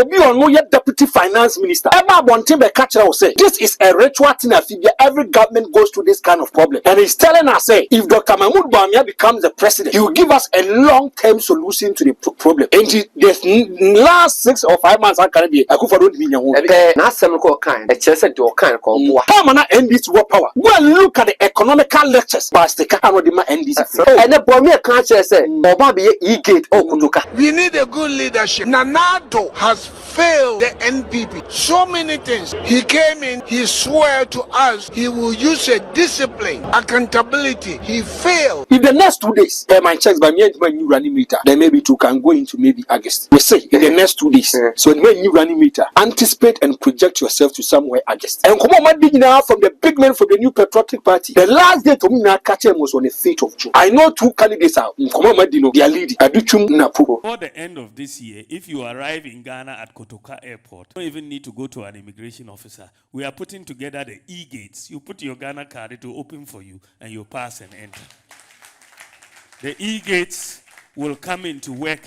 obi on no yet deputy finance minister. Eba Bonte be catch will say this is a ritual thing. Every government goes through this kind of problem, and he's telling us say if Dr. Bawumia becomes the president, he will give us a long-term solution to the problem. And this last 6 or 5 months, I can't be. I could for don't be your own. Now some call kind. A chess at your kind called how man end this war power? Go and look at the economical lectures. But the can't end this. And the Bawumia can't say, Obabi e-gate or Kuduka. We need a good leadership. Nanado has failed the NPP. So many things. He came in, he swore to us he will use a discipline, accountability. He failed. In the next 2 days, my checks by me and my new running meter, then maybe two can go into maybe August. We say in the next 2 days. So when you running meter, anticipate and project yourself to somewhere August. And come on, my big now from the big men from the new patriotic party. The last day to me now catch him was on the 5th of June. I know 2 candidates are come on, my dino, they are leading. Before the end of this year, if you arrive in Ghana at Kotoka Airport, you don't even need to go to an immigration officer. We are putting together the e-gates. You put your Ghana card, it will open for you, and you pass and enter. The e-gates will come into work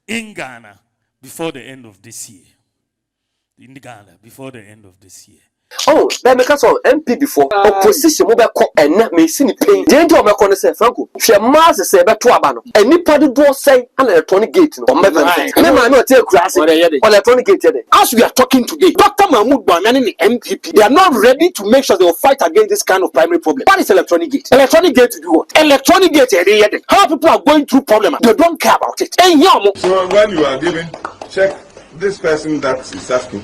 in Ghana before the end of this year. In Ghana, before the end of this year. Oh, let me cast on MP before opposition mobile call and not me see pain. Didn't you make on say Franco? She a master say better to abano. And nipadi do say an electronic gate or never. Never know take grass or electronic gate. As we are talking today, Dr. Bawumia and the MPP, they are not ready to make sure they will fight against this kind of primary problem. What is electronic gate? Electronic gate to do what? Electronic gate, how people are going through problem, they don't care about it. So when you are giving, check this person that is asking.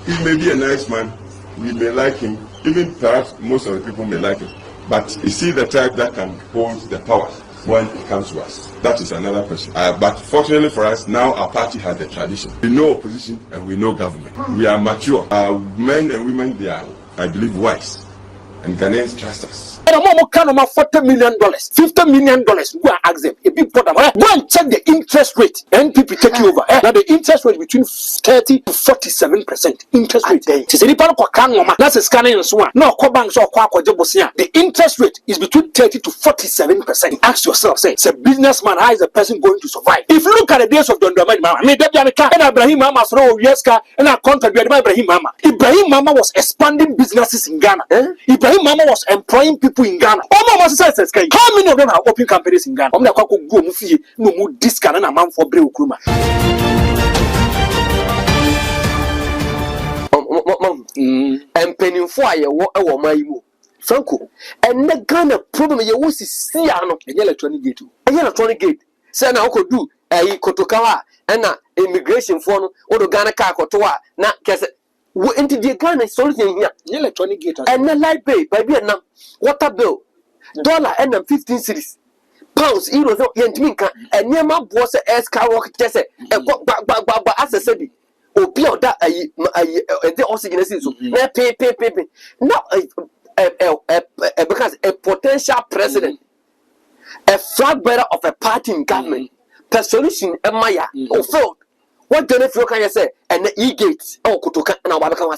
He may be a nice man. We may like him, even perhaps most of the people may like him. But is he the type that can hold the power when it comes to us? That is another question. But fortunately for us, now our party has the tradition. We know opposition and we know government. We are mature. Our men and women, they are, I believe, wise. And Ghanaians trust us. $40 million, $50 million. Go and ask them. A big problem. Go and check the interest rate. NPP take you over. Now the interest rate between 30 to 47% interest rate. That's a scanning and so on. No, the interest rate is between 30 to 47%. Ask yourself, say, it's a businessman. How is a person going to survive? If you look at the days of John Dramani Mama, and Ibrahim Mama, and our contract with Ibrahim Mama. Ibrahim Mama was expanding businesses in Ghana. Ibrahim Mama was employing people in Ghana. How many of them are open companies in Ghana? No more discount and amount for Brew Kruma. And penny for a woman, Franco, and the Ghana problem you was see an electronic gate. An electronic gate. Say now could do a Kotokawa and immigration form or the Ghana car Kotoa. Now, into the Ghana solution here, electronic gate and the light pay by Vietnam, water bill, dollar and 15 cities, pounds, euros, Yantinka, and near my boss as car rocket test, and what as I said, or pure that the oxygen is pay. Now, because a potential president, a flag bearer of a party in government, the solution, a Maya, or failed. What can you say? And the e-gates, Kutuka, and our Bakama.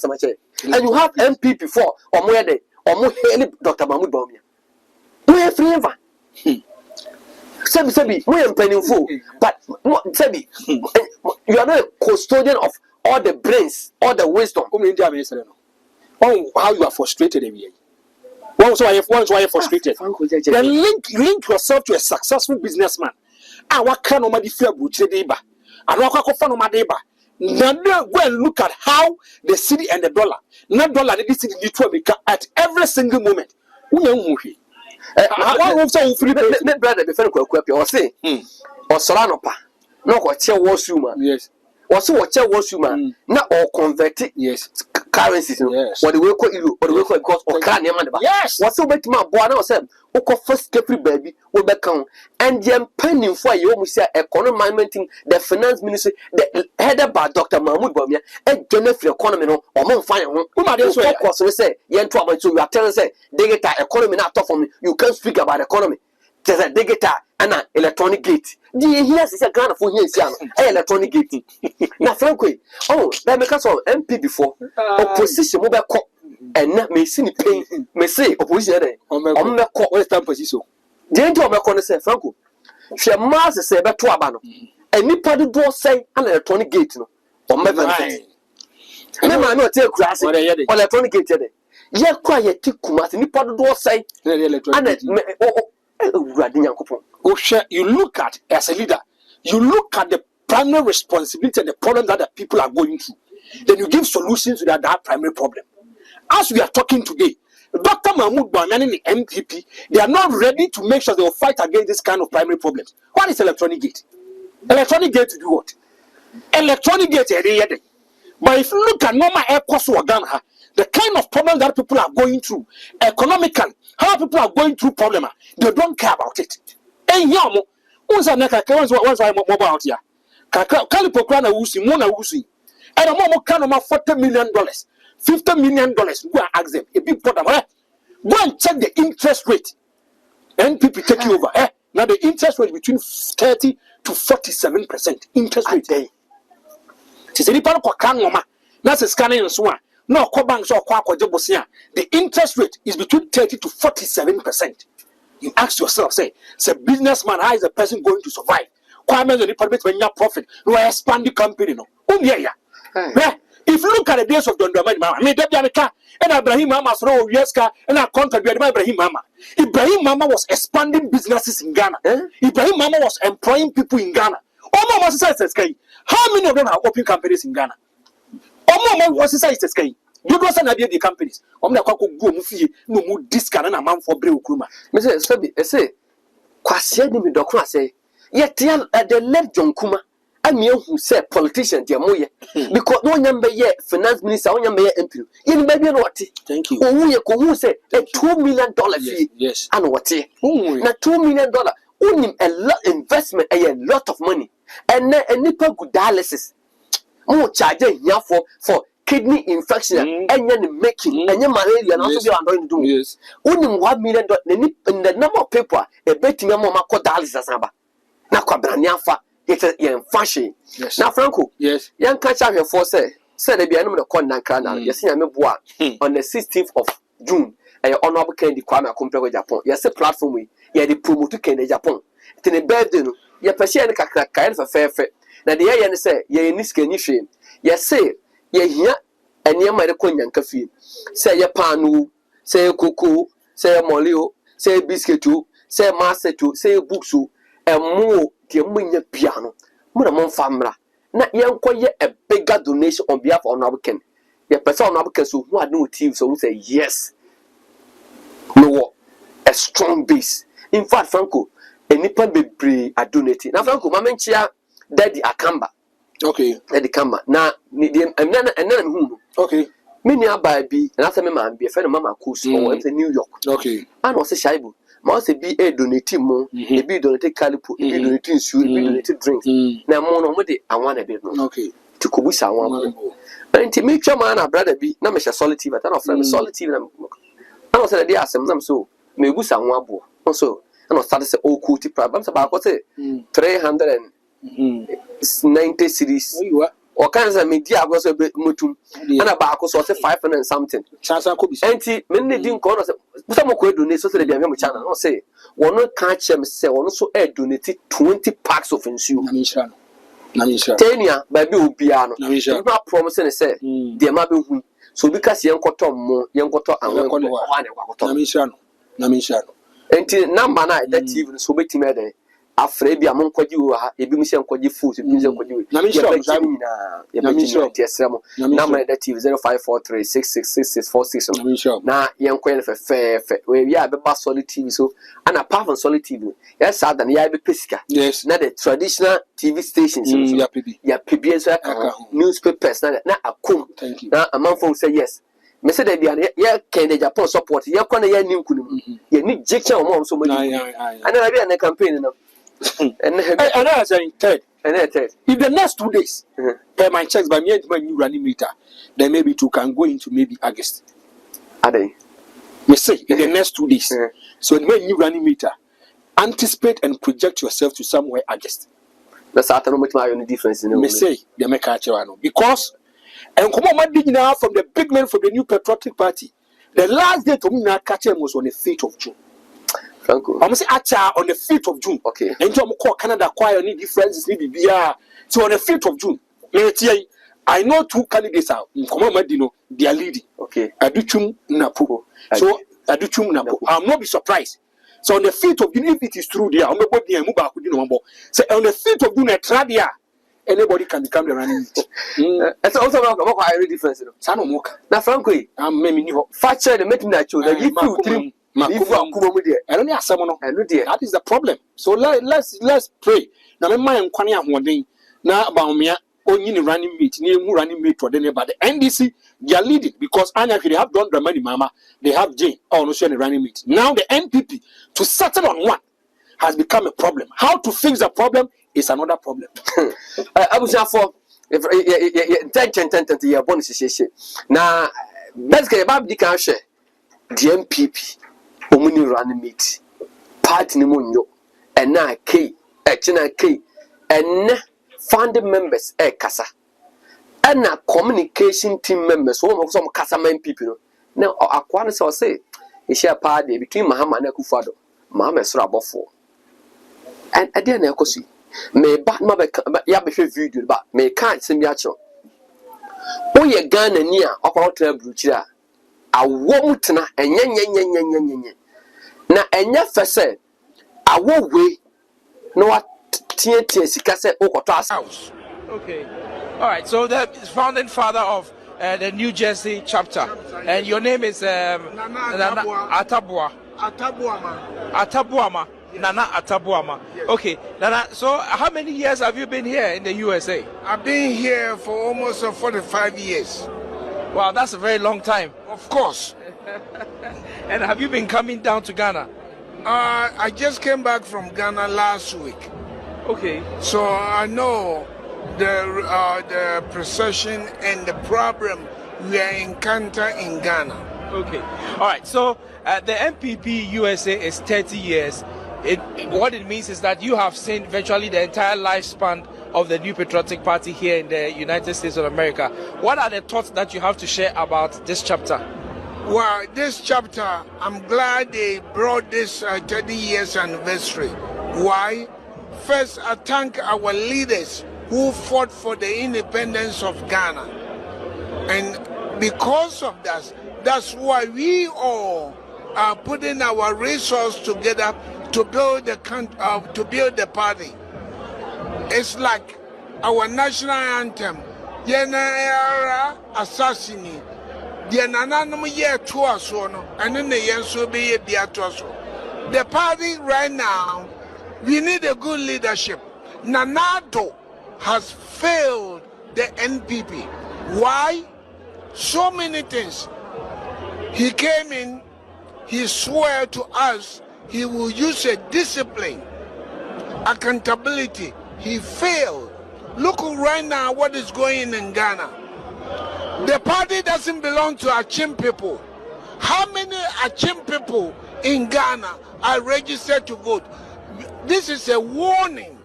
And you have MP before, or more day, or more Dr. Bawumia. We have flavor. Sebi, we are penny full, but Sebi, you are not a custodian of all the brains, all the wisdom. Oh, how you are frustrated every year. Once why you frustrated. Then link yourself to a successful businessman. What kind of money fear butcher deba? And what kind of money deba? Now go and look at how the city and the dollar, not dollar, the city at every single moment. Brother, or say, or Solanopa, no, what your washroom, yes. Also, what your washroom, not all converted, yes, currencies, yes. What the way you, or the way because or can yes, what's so make my boy now said, Oko first every baby will become and the penny for you, Monsieur Economy, the finance ministry, the headed by Dr. Bawumia, and Jennifer economy or more fire. We say, Yen trouble, so you are telling say, they get economy not tough for me. You can't speak about economy. There's a digita and an electronic gate. The years is a kind of electronic gate. Now, frankly, that make us all MP before opposition mobile cop and not may see pain, may say opposition. On the court, what time position? Didn't you make on say, Franco? She a master say about 2 abano. And nipadi do say an electronic gate. or maybe I know take grass or electronic gate. Ye quiet Tikumas, Nippo door say, you look at as a leader, you look at the primary responsibility and the problem that the people are going through. Then you give solutions to that primary problem. As we are talking today, Dr. Bawumia and the MPP, they are not ready to make sure they will fight against this kind of primary problems. What is electronic gate? Electronic gate to do what? Electronic gate, but if you look at normal air costs or Ghana, the kind of problem that people are going through, economically, how people are going through problem, they don't care about it. And yamo, once I mobile out here, Calipocrana Wusi, Mona Wusi, and a more kind of $40 million, $50 million. Go and ask them a big problem. Go and check the interest rate. NPP take you over. Now the interest rate between 30 to 47% interest rate. That's a scanning and so on. No, banks or the interest rate is between 30 to 47%. You ask yourself, say businessman, how is a person going to survive? When you profit, you expand the company. No, if you look at the days of Dondamani Mama, I mean, and Ibrahim Mama throw yes car and I contribute Ibrahim Mama. Ibrahim Mama was expanding businesses in Ghana. Ibrahim Mama was employing people in Ghana. Mama says, how many of them are open companies in Ghana? Mama was says, you don't send the companies. The go no more discount and amount for Brew Kruma. Mr. Sabi, I say, Quasian me doctor say, yet at the left John Kuma. I mean, who said politician, dear Moya, because no number yet, finance minister, on your mayor MP. You may be what? Thank you. Who said $2 million fee? Yes. And what? Now $2 million. Only a lot investment, a lot of money. And then a nipple good dialysis. More charging here for kidney infection and then making and your malaria and also you are going to do. Yes. Only $1 million in the number of people, a betting a mama called dialysis. Now, Quabraniafa. It's fashion. Yes. Now, Franco. Yes. Young catch up here for say they be animal corner crana. Yes, I on the 16th of June. A honorable Candy Kwame compare with Japan. Yes, a platform we the promote to Candy Japan. It's a birthday. Your patient kind of a fair. Now the air say, ye in this can you shame. Yes, say, ye here and ye might a young coffee. Say your panu, say a cuckoo, say a molio, say a biscuit too, say a master too, say a book too, and more. The piano, Mona Famra. Not young a bigger donation on behalf of Honorable Ken. Your person Honorable Ken who had no team, so say yes. No, a strong base. In fact, Franco, a nipple be a donating. Now, Franco, Mamma Chia, Daddy Akamba. Okay. Daddy Kamba. Now, and then whom? Okay. Many are by B, and after my man be a friend of Mamma Coos or in New York. Okay. And was a shaibu. Must be a donating more, a be donated calipo, a be donating shoe, a be donated drinks. Now, more on what I want a bit. Okay. To Kubusa one. And to make your man a brother be, no, Mr. Solitude, but I don't friend solitude. I was a dear, some so may Busa one bo. Also, I know started all cool problems about what's it 390 cities. Or kinds of media was a bit mutum, and about was 500 and something. Auntie, many didn't call us. Some could donate so that they have a channel. I'll say, one not catch them, say, also donated 20 packs of ensue. Tania, by Bill Piano. I'm not promising to say, dear Mabel. So because young cotton more, young cotton and one. Until number 9, that even so big made. Afraid among you are a mission for you food, a mission for you. Number that TV 0543 666646. Now, young queen for fair, where we have a solid TV. So, and apart from solid TV, yes, I than Yabi Pisca. Yes, not the traditional TV stations. Yeah, PBS, newspapers, not a cool. Thank you. Now, a month from say yes. Mr. Debian, yeah, can the Japan support? You're going to new Kunu. You need Jackson or so much. And I be on a campaign. And I saying third. If the next 2 days, per my checks by me and my new running meter, then maybe two can go into maybe August. Are they? We say in the next 2 days. So when you running meter, anticipate and project yourself to somewhere August. That's not much my only difference in the say they make a because and come on now from the big men from the New Patriotic Party. The last day to me now catch him was on the 5th of June. I'm say Acha on the 5th of June. Okay. And you call Canada choir any differences need be so on the 5th of June. I know 2 candidates are Nkomo they are leading. Okay. Aduchum Napo. So Aduchum Napo. I'm not be surprised. So on the 5th of June, if it is true there, say on the 5th of June, Tradia, anybody can become the running mate. It's also about a difference. Sano Moka. Now, frankly, I'm maybe factor the meeting that you give you that is the problem. So let's pray. Now, my mind one day. Now, Bawumia, only running mate, near running mate for the but the NDC, they are leading because they have done the money, Mama. They have Jane, no running mate. Now the NPP to settle on one has become a problem. How to fix the problem is another problem. I was for if 10 year bonus. Now, basically, about the cash, the NPP, only running mate, party Nimunyo, and now K, K, and founding members kasa and na communication team members some kasa man people now akwana say e share party between Mahama and Akufado Mahama soro abofo and at the end ekosi me ba ma ya be video ba me can't send ya cho oye Ghana ni a okwato abruchira awo mutena enye na enye fese awo we no what house. Okay. All right. So the founding father of the New Jersey chapter, and your name is Atabuama. Nana Atabuama. Yes. Okay. Nana. So how many years have you been here in the USA? I've been here for almost 45 years. Wow, that's a very long time. Of course. And have you been coming down to Ghana? I just came back from Ghana last week. Okay. So I know the procession and the problem we are encounter in Ghana. Okay. All right. So the MPP USA is 30 years. What it means is that you have seen virtually the entire lifespan of the New Patriotic Party here in the United States of America. What are the thoughts that you have to share about this chapter? Well, this chapter, I'm glad they brought this 30 years anniversary. Why? First, I thank our leaders who fought for the independence of Ghana. And because of that, that's why we all are putting our resources together to build the party. It's like our national anthem, Yenara Assassini, the party right now, we need a good leadership. Nanado has failed the NPP. Why? So many things. He came in, he swore to us he will use a discipline, accountability. He failed. Look right now what is going in Ghana. The party doesn't belong to Achim people. How many Achim people in Ghana are registered to vote? This is a warning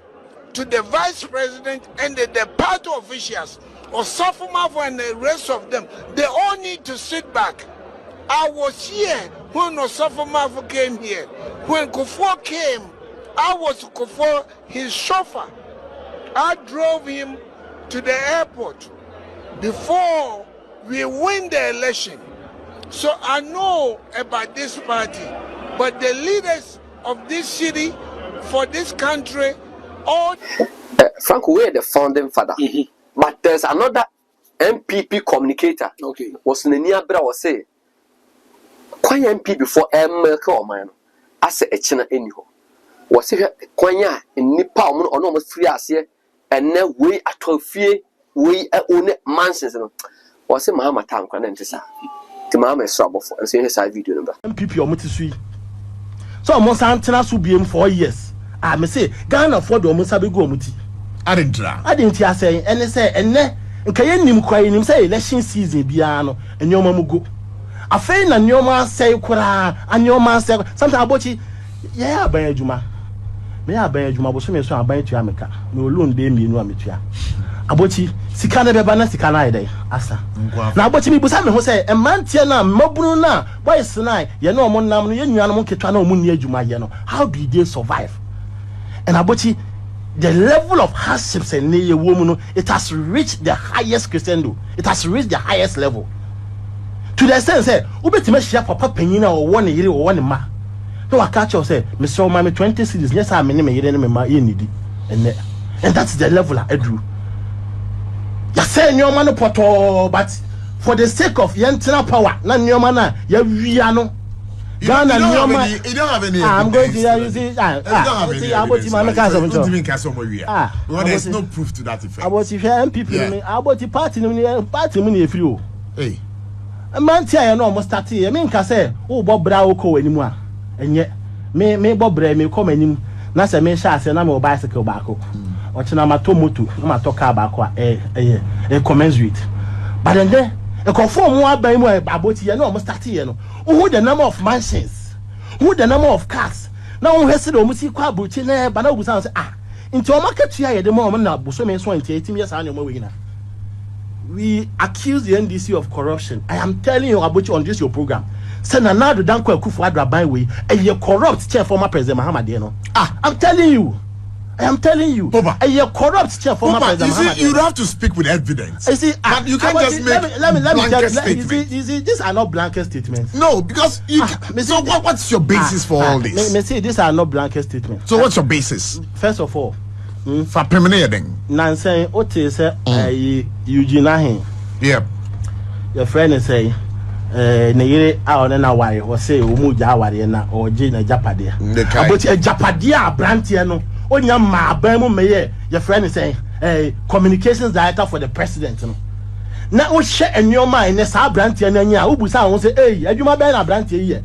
to the vice president and the party officials, or Safumafo and the rest of them. They all need to sit back. I was here when Safumafo came here. When Kufuor came, I was Kufuor, his chauffeur. I drove him to the airport before we win the election. So I know about this party, but the leaders of this city, for this country, all... Frank, we are the founding father. But there's another MPP communicator. Okay. Was Nenia Bra was say, Kwanya MP before America or man, I say a China anyhow. Was it Kwanya in Nipa or no free as here, and now we at 12 feet, we own mansions. Was it Mahama Town Canantisa? The Mahama is trouble for and see his side video number. MPP or Mutisui. So almost antennas will be in 4 years. I may say, Ghana for the Musabi Gomuti. I didn't hear say, and they say, and then, and Kayanim crying him say, election season, Biano, and your mamma go. A fain and your man say, Kura, and your man say, sometimes about you, yeah, by Juma. May I bear Juma was so by to America. No loan be me, no amateur. Abochi, Sikana Bebana Sikana day, Asa. Now, but me, Busam, who say, a man Tiana, Mobruna, why is tonight? You know, Monam, you know, Kitano Munia Juma, you know. How did they survive? And Abochi, the level of hardships and woman, it has reached the highest crescendo. It has reached the highest level. To the extent say, ubeti share papa penina or one year or one ma. No, I catch you say, Mr. Mami 20 cities, yes, I'm in my needy. And that's the level I drew. You say your man poto, but for the sake of yantina power, none your man, you know. You don't have any. I'm going to you see. There's no proof to that effect. About if MPP, about the party money free. Hey, a man tell you no almost 30. I mean, can say, oh, Bob Brauco anymore. And yet, me Bob Bray may come in. Not a man shall say, I'm a bicycle back. Watching I'm a tomoto, I'm a talk about a commensurate. But then, a conform more by more about you know almost 30. Who the number of mansions? Who the number of cars? Now who has said almost equal butching there, but no sounds into a market here the moment now, Busome 18 years annual winner. We accuse the NDC of corruption. I am telling you about you on this your program. Send another Danko Kufuadra by way, and you corrupt chair former President Muhammad Deno. I'm telling you. I am telling you, Papa, a corrupt chair for Papa, you have to speak with evidence. You see, but you can't just make blanket statements. These are not blanket statements. No, because you. So what's your basis for all this? Me say these are not blanket statements. So what's your basis? First of all, for permanent. Nancy, what is Eugene Ahin? Yep. Your friend is saying. Neyere a na ware o say o mu ja ware na o je na japadia aboti japadia brantie no onya ma ban mu meye your friend is saying communications director for the president no na o hye enwoma ne sa brantie na nya o busa won say adwuma ban na brantie ye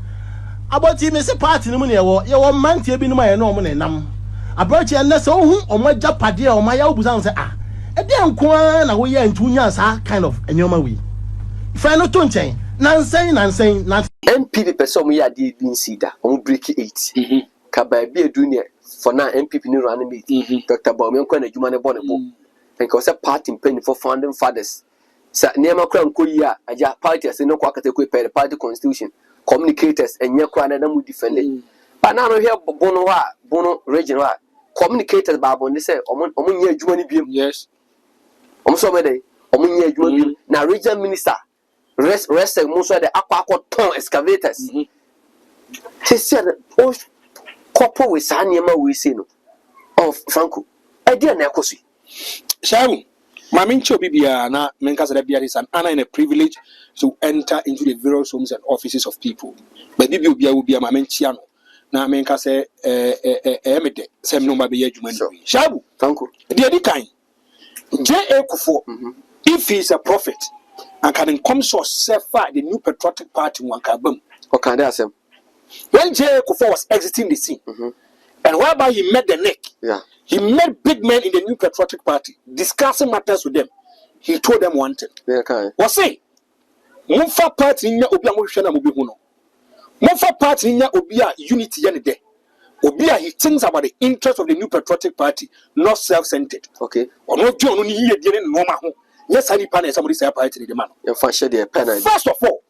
aboti me say party no mu ne ye wo mantie bi no ma ye no mo ne nam abrochi na say ohun o ma japadia o ma ya o busa won say e de nko na wo ye ntunya sa kind of enwoma wi fa no to nchen Nansay. MPP person we are the Sida on break 8. Kababi a junior for now MPP new running meet. Dr.Bawumia and Jumane Bonnebo. And because a party penny for founding fathers. Sat near my crown Korea, a ja party as no quackate pay the party constitution, communicators and Yakwana and would defend it. But now here Bono regional communicators Babon they say Omun Jumani Beam. Yes. Somebody Omun Jumani now regional minister. Rest most of the aqua ton excavators. He said, oh, couple with Sanyama we see no. Oh, Franco, I didn't know. Shamu, Mamincho Bibia, na Mencas Rabia is an honor and a privilege to enter into the various homes and offices of people. But Bibia will be a Mamenchiano. Now Mencas Emede, Sam no Mabia Juman. Shabu, Franco, the other kind. J.A. Kufo, if he is a prophet. And can come so far the new patriotic party one carbon. Okay, that's him. When J. Kufo was exiting the scene, and whereby he met the neck, he met big men in the new patriotic party discussing matters with them. He told them one thing. Was say, Mumfa party in your Obia Moshana Mubihuno. Mumfa party in your Obia unity any day. Obia he thinks about the interest of the new patriotic party, not self-centered. Okay. Or not John only here didn't know my. Yes, I need somebody say party the man. First of all,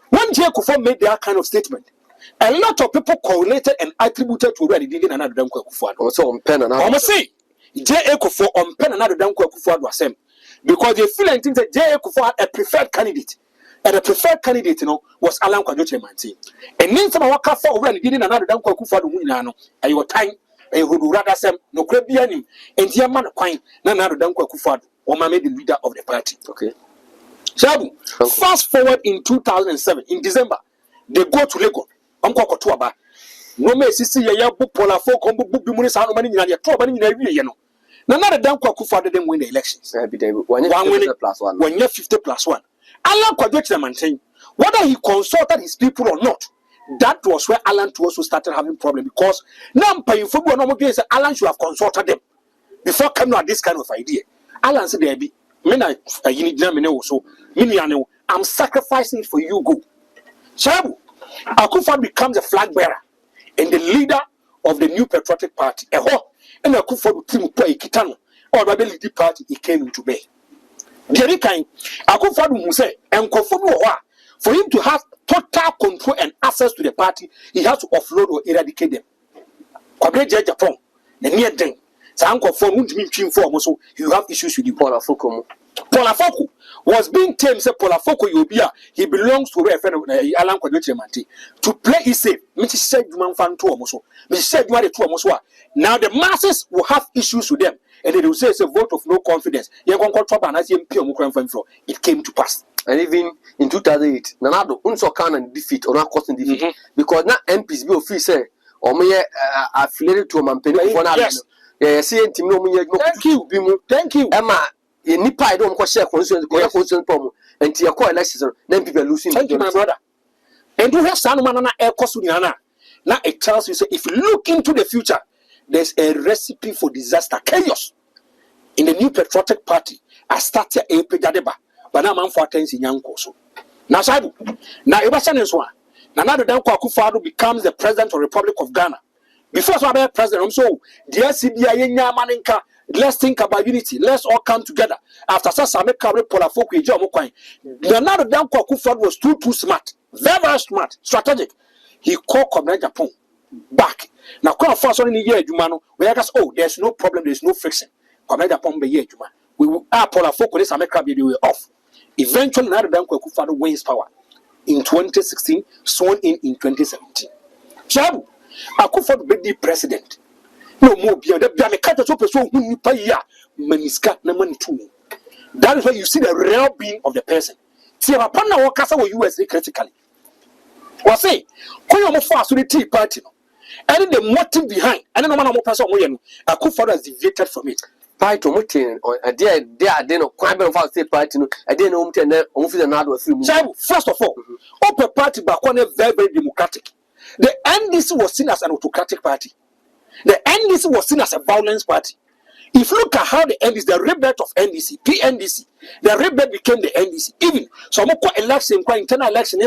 when J. Kufo made that kind of statement, a lot of people correlated and attributed to already digging another damn Kufo. Also on pen and I must say, J. Kufo on pen another damn Kufo was him because they feel and think that J. Kufo had a preferred candidate, and the preferred candidate, was Alan Kwajoche Manti. And then some of our for already digging another damn Kufo winano at your time, and who rather sem no crebianim and dear man quine, none other damn Kufo. Or made the leader of the party. Okay. Shabu, fast forward in 2007, in December, they go to Lagos. Kotuaba. No me sisi ya book pola folk on book bimunis how many in your trouble in a year. None of them Kwakufa didn't win the elections. When you're 50+1. Alan Kwajoche maintain whether he consulted his people or not. That was where Alan also started having problems because now paying for Alan should have consulted them before coming at this kind of idea. Alan said, "Debbie, I'm sacrificing it for you. Go." Shabu, Akufo becomes a flag bearer and the leader of the new patriotic party. And Akufo team play Kitano or the leading party. He came into Bay. The other kind, Akufo say, and for him to have total control and access to the party, he has to offload or eradicate them. Kwabre Japan, the near thing. Sanko for Muntmin for so you have issues with you. Polafoko Was being tamed, say Polafoko Yobia, he belongs to a friend of Alan Quadramanti to play it safe. Mrs. said you man fan to Moso. Mrs. said you are the two Moswa. Now the masses will have issues with them, and they will say it's a vote of no confidence. You're going to talk about as it came to pass. And even in 2008, Nanado unso can defeat or not causing defeat because now MPs be free say or me affiliated to a man penny for now. Yes, thank you. Emma, Nippa, I don't share constituency problem, and to your core elections, then people losing. Thank you, my brother. And you have Sanumana Air Cosuniana. Now it tells you, say, if you look into the future, there's a recipe for disaster, chaos. In the new patriotic party, I started a pejadeba, but now I'm for things in young Koso. Now, Sabu, now Ebasan is one. Now, the Danko Akufo-Addo becomes the president of the Republic of Ghana. Before so I'm president, so the CBI Maninka. Let's think about unity. Let's all come together. After Sasame Kabre Polafoko Ejomokwan, Leonardo Danko Akufo-Addo was too smart, very smart, strategic. He called Comrade Japan back. Now, come first on in the year, Jumano, we ask, oh, there's no problem, there's no friction. Comrade Japan be year, Juma. We will Polafoko, this America be off. Eventually, Leonardo Danko Akufo-Addo wins power in 2016, sworn in 2017. Chabu, Akufo-Addo be the president. No more beyond the Biamekata so person who you pay ya maniska na money too. That is why you see the real being of the person. See a partner or casa with USA critically. Or say, Koyo mo fast to the Tea Party. And the motive behind, and no man more person who Akufo-Addo has deviated from it. Python Mutin or a dear no crime of our state party. I didn't know another few. First of all, Upper Party back on a very democratic. The NDC was seen as an autocratic party. The NDC was seen as a violence party. If you look at how the NDC, the rebirth of NDC, PNDC, the rebirth became the NDC. Even some election, internal election,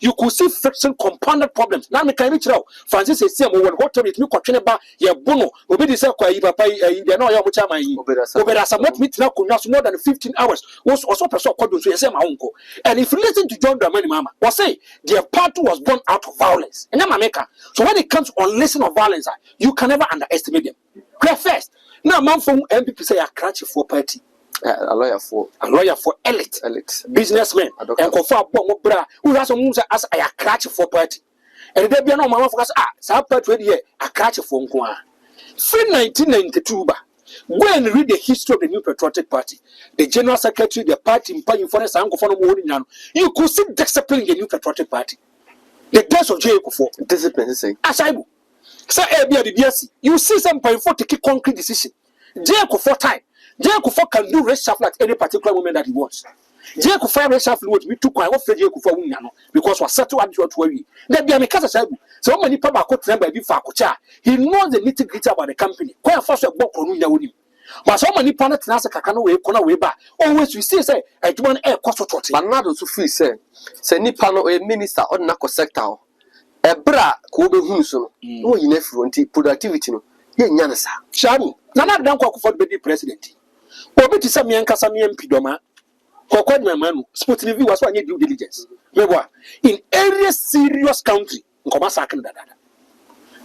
you could see friction, compounded problems. Now, I can reach out. Francis says, what time it me question about your bono, obey the circle, you know, your muchama, Oberasa, meet now, more than 15 hours, was also person according to my uncle. And if you listen to John Dramani Mama, was say, their party was born out of violence. And America. So when it comes on listen of violence, you can never underestimate them. Clear first. Now, man from MPP say a crutch for party. A lawyer for elite businessmen and confirm bra who has as a crutch for party. And there be no man for us. So party here a crutch for Nkwa. From 1992, go and read the history of the new patriotic party. The general secretary, the party in Foreign Sango, you could see discipline in the new patriotic party. The days of J. Kufuor. Discipline is saying. Asaibu. Say you see some point for take concrete decision. J. Kufuor time. J. Kufuor can do race shuffle at any particular moment that he wants. J. Kufuor race shuffle would be too quiet. What J. Kufuor because was settled at your way. There be a Mikasa Saibu. So many people could remember before Kocha. He knows the nitty gritty about the company. Quite first a book on Yawuni. But so many planets Nasa Kakano way, Kona way back. Always we see say, I do an air cost of but not to free say Nippano a minister or Nako sector. A bra Kobe Hunson, no in effronti productivity no. Ye Yanasa. Shabu, Nana don't call for the president. Or bet some young Casamian Pidoma. Quite my man, Sputnik was one due diligence. In every serious country, Komasakan.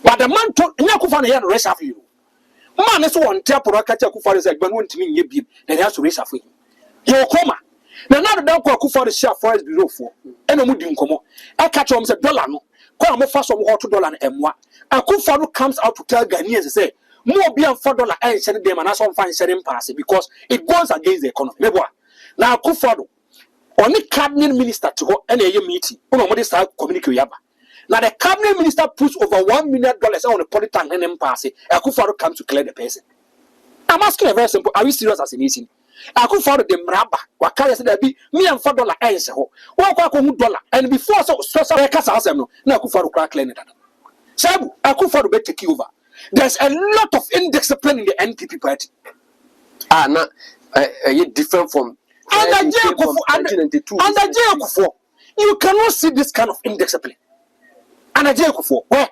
But the man told Nakufan here rest of you. Man is one Taporaka Kufa is like one to me, and he has to race of him. Your coma. Nana don't call Kufa the share for his below for. And a mudding como. I catch almost $1. Call me fast from $2 and moi. Akufo-Addo comes out to tell Ghanaians to say, more be $4 and send them and I saw fine sharing pass because it goes against the economy. Now, Akufo-Addo, only cabinet minister to go any meeting, nobody start communicate. Now, the cabinet minister puts over $1 million on the political and then pass it. Akufo-Addo comes to clear the person. I'm asking a very simple, are we serious as a meeting? Akufo-Addo the Mraba, Wakaya said there be me and $4 and so $1 and before so now Akufo-Addo crack clear it. Sabu, Akufo-Addo better take over. There's a lot of indiscipline in the NPP party. Not different from under J. Kufuor, you cannot see this kind of indiscipline. Under J. Kufuor, where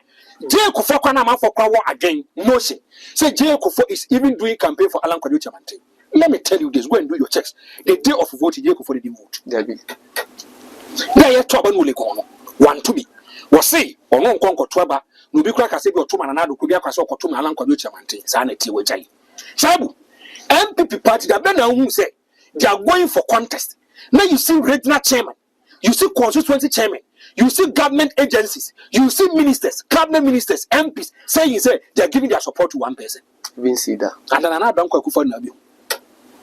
J. Kufuor can man for power again, no shame. Say J. Kufuor is even doing campaign for Alan Kwajuchamante. Let me tell you this, go and do your checks. The day of voting, J. Kufuor didn't vote. There are trouble no one to be. Was say or no conquer trouble. no be crack say be otuma na do ko bi akwa so okotuma alan kwa bi chamante sa na tie wajai Shaibu MPP party that be na hu say they are going for contest now you see regional chairman you see constituency chairman you see government agencies you see ministers cabinet ministers MPs saying say they are giving their support to one person we see that and then another don't kwa na bi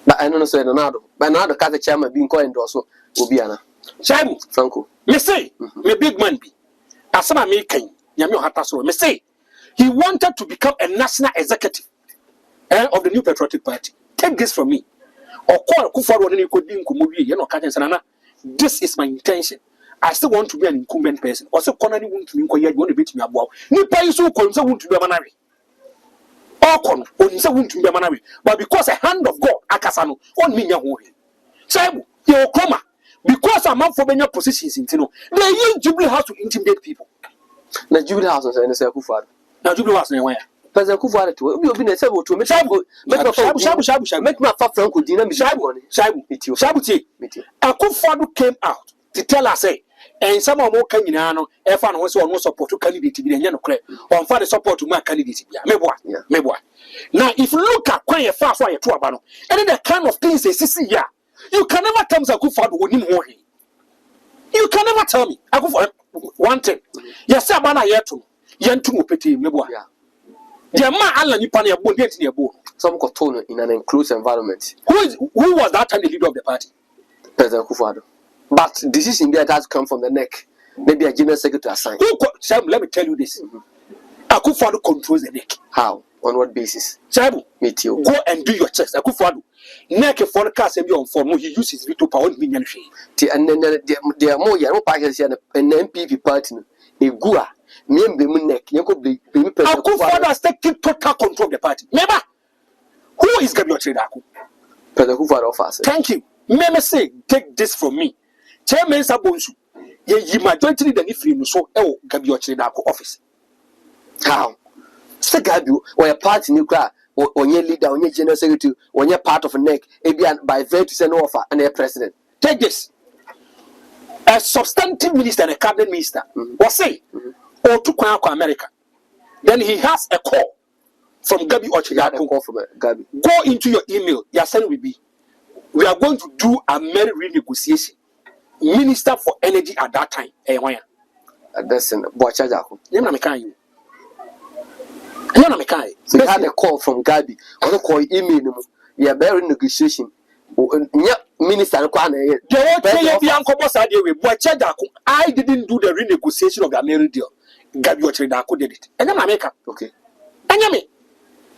but I don't know say Ronaldo but now the cast chairman being called also obiana Shaibu Franco me say me big man be asama me kan nyame ohata so me say he wanted to become a national executive of the New Patriotic Party. Take this from me. Or call Kufuor when you could be in this is my intention. I still want to be an incumbent person. Also, Conani want to be you want to beat me about. Nipa is so cons want to be a manari. Or con, or want to be a manari. But because a hand of God, Akasano, on me, Sabu, your comma. Because I'm up for many positions in Tino, they use Jubilee House to intimidate people. The Jubilee House is in the Kufuor. Now, Jubilee House, anywhere. President Kufuor to be obedient to make my Franco dinner Shabu Akufo came out to tell us say and some of more Kenyana no e fa no so no support to candidate bi nya no kre on fa the support to my candidate bi meboa now if you look at kwan ye fa so ye to aba no and the kind of things they see here you can never tell me Akufo do onim ho he you can never tell me Akufo one thing yes aba na ye to ye ntu opete meboa the man Allah ni pani abo dent ni abo some cotton in an enclosed environment who was that time the leader of the party President Kufuor but decision there has come from the neck maybe a general secretary assigned let me tell you this Akufo controls the neck how on what basis Sabu meet you go and do your chest Akufo neck forecast and be on form he uses veto power on million and then there are more young parties here an MPP party a gua Akufo has taken total control of the party. Remember, who is Gabriel Chidaku? President Kufuor offers. Thank you. Remember, say, take this from me. Chairman Sabonsu, ye majority the Nifri so Gabriel Chidaku office. How? Say Gabriel, or a party nuclear, or your leader, or your general secretary, or your part of a neck, by virtue send offer and a president. Take this. A substantive minister and a cabinet minister. What say? Or to America. Then he has a call from Gabi Ochidako. Go into your email. Your son will be. We are going to do a merry renegotiation. Minister for Energy at that time. That's in Boachajako. So you had a call from Gabi. Or call email. You are very negotiation. Minister, I didn't do the renegotiation of the American deal. Gabriel Chidaku did it. And then I make up. Okay. And you me.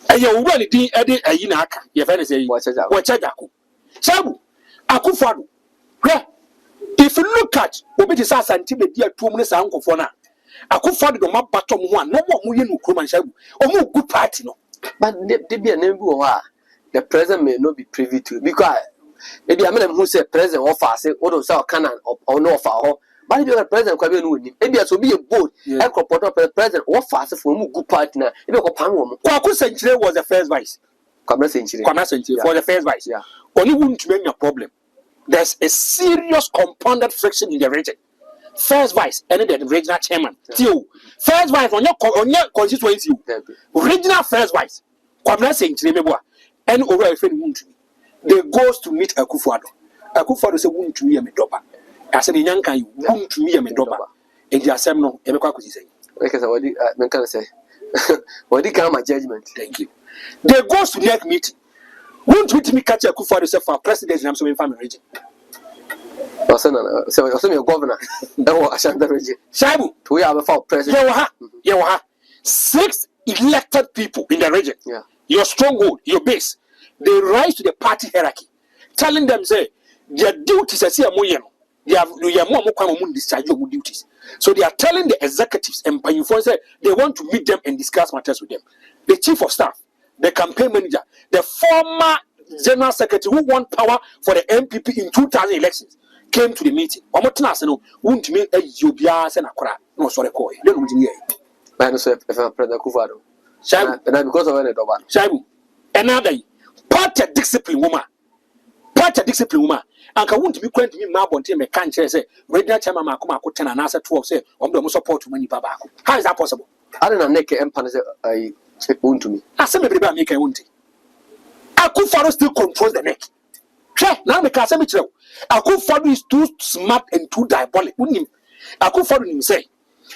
And you really did edit a Yinaka. Your friend say, watch Chadaku. Sabu, Akufo. If you look at Obedisa and Tibet, dear 2 minutes, uncle for now. Akufo do not bottom one, no more Muyan Kuman Shabu, or more good party. No. But there be a name the president may not be privy to because maybe I mean who say president offer say or so can or no offer. But if you are president, maybe as will be a board, president offer for good partner. If you go Kwaku Century was the first vice. Kwame Century for the first vice. Yeah. Only wouldn't make a problem. There's a serious compounded friction in the region. First vice and then the regional chairman. First vice on your constituency. Regional first vice. Kwame Century and over a friend they goes to meet Akufo. Akufo say won't to me a medoba. I said in Yanka you won't to me a medoba. And the assembly Emeka say. Because what can I say? What did come my judgment? Thank you. They goes to next meeting. Won't meet me catch Akufo say for president in Amsterdam family region. So your governor. That was Ashanti region. Shaibu, we have a president. Yawaha. 6 elected people in the region. Yeah. Your stronghold, your base. They rise to the party hierarchy, telling them say their duties are more discharge your duties. So they are telling the executives and say they want to meet them and discuss matters with them. The chief of staff, the campaign manager, the former general secretary who won power for the MPP in 2000 elections came to the meeting. Won't me a Yubia Senakura. No, sorry, Koi. I know President Kufuor. Because of any double. Shaibu, another party discipline woman. Party discipline woman. And I won't be going to me, Mabonte, can't say, Red Chairman Makuma could 10 and answer 12 say, I'm the most support to many Babaco. How is that possible? I don't know empire I own to me. I say me prepare make I want it. Akufo still controls the neck. Now me can say me tell. Akufo is too smart and too diabolic. Unim. Akufo nim say.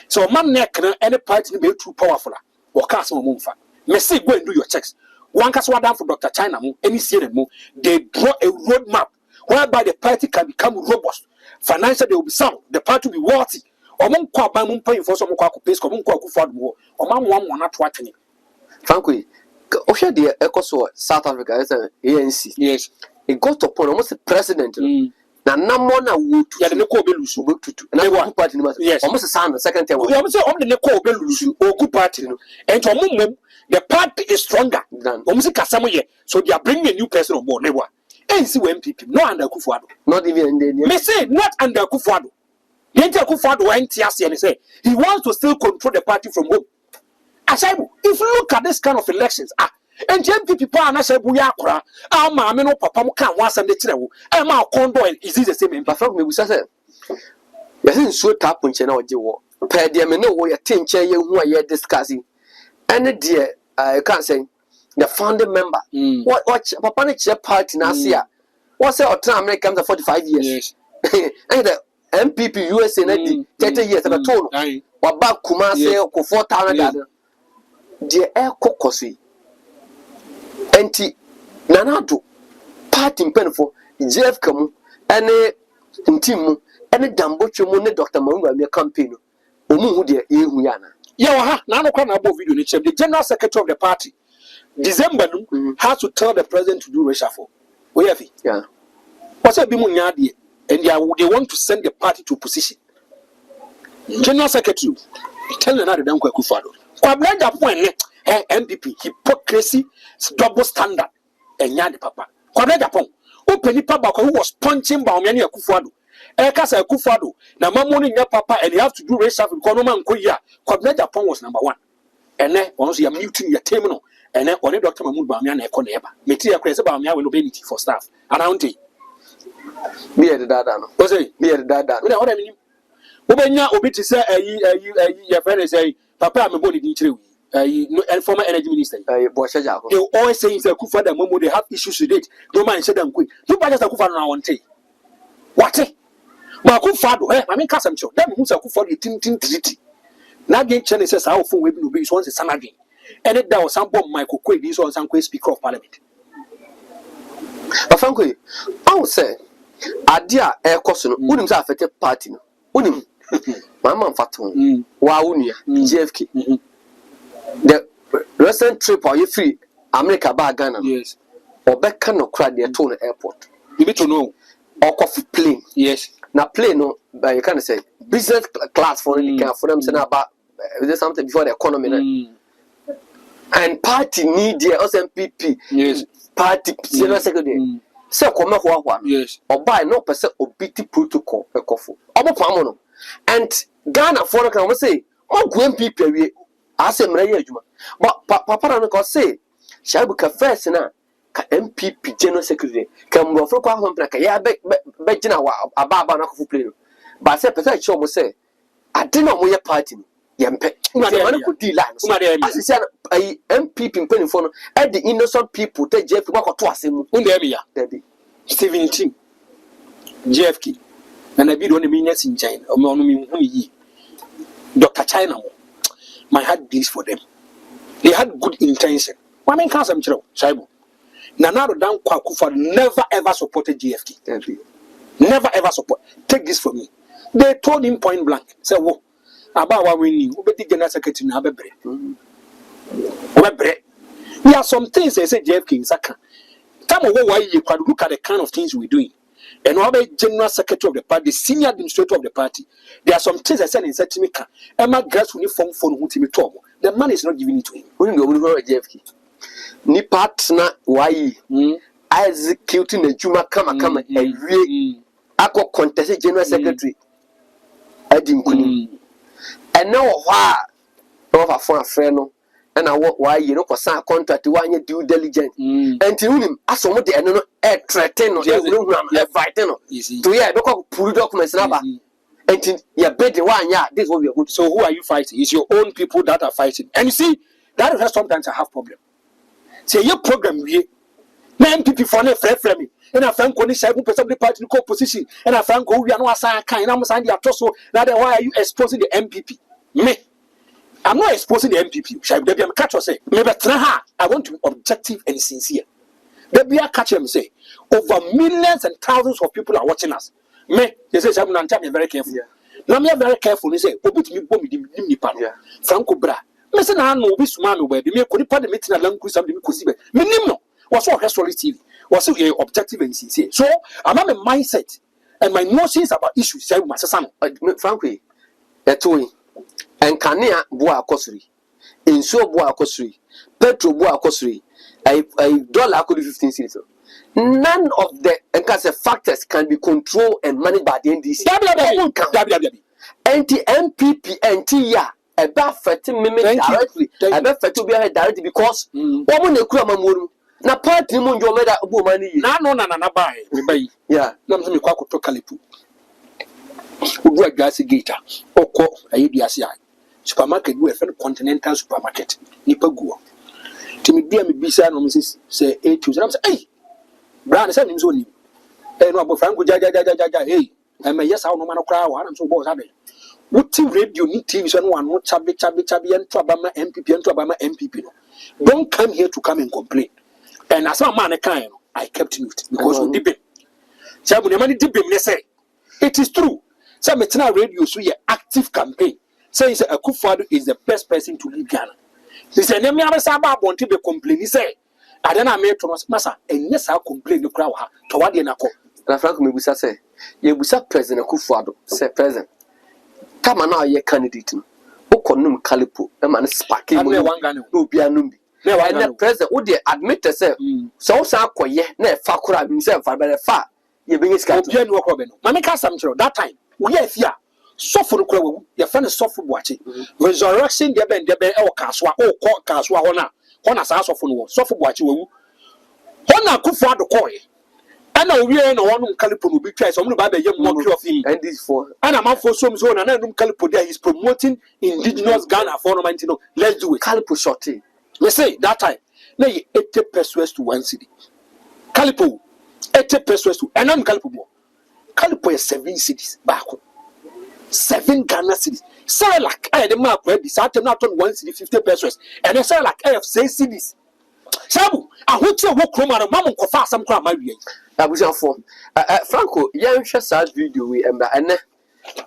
So man neck na any party be too powerful. Or cast mo mumfa. Me say go and do your checks. One cast down for Dr. China mo any see mo. They draw a roadmap whereby the party can become robust. Financially they will be sound. The party will be wealthy. Omon kwa ba mum pay for some kwa ko pace ko mum kwa Akufo mo. Oman one na to atwene. Frankly, Osha the ECOSO South Africa is an ANC. Yes. It got to point almost the president. Na namona wood ya de ko belusu betutu na wa party ni yes almost sound second term we say om de ko belusu oku party no and omum the party is stronger than say kasam ye so they are bringing a new person on board never ANC MPP no under Akufo-Addo not even in the me say not under Akufo-Addo yenti Akufo-Addo went ase and say he wants to still control the party from home asaibu if you look at this kind of elections and MPP pa na say buya akora ma me no papa mo kan ho asem de kire wo e ma kondo is this the same but from me we say yes so tap nche na oje wo per de me no wo ye tinche ye hu a ye discussing and de I can't say the founding member what papa na chair party na ase a what say otra America comes 45 years and the MPP USA na di 30 years na to no wa ba kuma say ko 4000 garden de e kokosi enti nanado party mpenfo JF kamu ene ntimu ene dambotwe mu ne Dr. Bawumia campaign omu hu de ehu yana yeah na no kwa na abo video ni the general secretary of the party December has to tell the president to do reshuffle we have yeah what's a bimu nya de and they want to send the party to position general secretary tell na de danko Akufo-Addo kwa blanda point MPP hypocrisy double standard enya de papa kwabra Japan open nipa ba who was punching Bawumia na Akufo-Addo kasa Akufo-Addo na mamu ni nya papa and you have to do reshuffle because no man ko ya kwabra Japan was number 1 and then once you are muting your team no and then only Dr. Bawumia na ekọ na eba meti akure se Bawumia we no benefit for staff around it me e dada no o say me e dada no what I mean obenya obi ti say your friend say papa am body din kire and former energy minister. They always saying that Akufo-Addo Momo they have issues with it. No man said them quick. You buy just Akufo-Addo now one day. What? But Akufo-Addo, I mean, Kasam show. Them who's Akufo-Addo tin treaty. Now game channel says how phone will be once a son again. And it was some bomb Michael Quay, this or some speaker of parliament. But frankly, I would say, Adia air costume wouldn't have affected party. Wouldn't my man Faton, Bawumia, JFK. The recent trip are you free America by Ghana? Yes. Or back cannot cry the Tone airport. You need to know. Or coffee plane. Yes. Now plane no you can't say business class for them saying about there's something before the economy. And party need the SMPP. Yes. Party general secretary. Say come ho. Yes. Or buy no person obiti protocol e kofo. Obo pam and Ghana for can say o go MPP we ase mreye adwuma but papa no ko say shabu ka first na ka MPP general secretary ka mrofo kwa company ka ya be gina wa ababa na kofu play no but say person che mo say ade na mo ye party no ye mpe na ko deal line as say MPP mpanifo no e the innocent people te JFK kwa to asemu unde me ya Steven Tim JFK na na bi do na mi nya sin China o no mi hu yi Dr. China mo my heart beats for them. They had good intention. I mean, can't say Shaibu. Nanado Dan Akufo-Addo never ever supported JFK. Never ever support. Take this from me. They told him point blank. Say, "Whoa, about what we need. We be general secretary na bebre. Bebre. There are some things they say JFK in Saka. Time ago, why you can look at the kind of things we're doing. And what about general secretary of the party, the senior administrator of the party? There are some things I said in Setimika. Emma Grass uniform phone who to talk. The man is not giving it to him. When you go to JFK, ni partner why executing the Juma kama and re ako contest general secretary. I didn't and now why over for a friend and I walk why you know for some contract why you due diligence and to him as someone they no threaten or fighting to yeah because pull documents number And you bet the one, yeah, this is what we are going to. So who are you fighting? It's your own people that are fighting. And you see, that is why sometimes I have problem. Say your program we na MPP for na frɛ me. And I find Koni Shaibu person the party co position. And I find go we are no assign kind. I'm saying the atoso. Now why are you exposing the MPP? Me. I'm not exposing the MPP. Shaibu I'm catch say. Maybe I want to be objective and sincere. Baby I catch him say over millions and thousands of people are watching us. Me, they say Shaibu Nanta be very careful. Now me very careful. They say obi to me bo me di nipa. Franco bra. Me say na no obi suma me baby. Me ko nipa de meeting na lanku sam de me kosi be. Me nim no. Was all solid TV. Was so objective and sincere. So I'm a mindset and my notions about issues. Say my son, frankly, etoy and kania boa akosuri, insuo boa akosuri, petrol boa akosuri, a dollar could be 15 cents. None of the factors can be controlled and managed by the NDC. NPP and TIA about 30 minutes directly. About 30 minutes directly because woman a crew na party mo njo meda obo mani na buy me buy yeah na me kwa ko to kalipu obu adwase gate okọ ayeduase ai supermarket we fe continental supermarket nipa guo timi bia me bisa no me say 8 am say hey brand say nim so ni no abo franco ja hey me yes how no man kra wa am so bo sa be wuti radio ni TV so no wan no chabe ento abama MPP no don't come here to come and complain. And as a man kind, I kept mute because of debate. So when money debate, they say it is true. So Metna Radio so your active campaign says Akufo-Addo is the best person to lead Ghana. He said, "Name me abasa want to be complain." He said, "I don't know me to masa and yes I complain the crowd to what they nako." Na Franco Mebusa say, "You busa President Akufo-Addo say President. Come on now, you candidate. Okonum kalipo, e man sparking no bia numbi." And the president would admit herself. So akoye na fa kura himself fa be fa ye be scatter. Obi no ko be no. Mama ka sam chiro that time. We are fear. Suffer kura we your friend suffer boachi. Resurrection de ben e o kaswa o ko kaswa ho na sa suffer no suffer boachi we. Ho na Akufo-Addo koye. Ana we na wonu kalipo no bi try so mo ba be ye mockery of him. And this for ana man for so na num kalipo there he's promoting indigenous Ghana for no man. Let's do it. Kalipo shorty. We say that time, na 80 pesos to 1 cedi. Kalipo 80 pesos to and I'm Kalipo. Kalipo is 7 cedis back. 7 Ghana cedis. Say like I the map where this item not on 1 cedi 50 pesos. And I say like I have 6 cedis. Sabu, I hope you walk from a mama kofa some crap my way. That was your form. Franco, yeah, share such video we and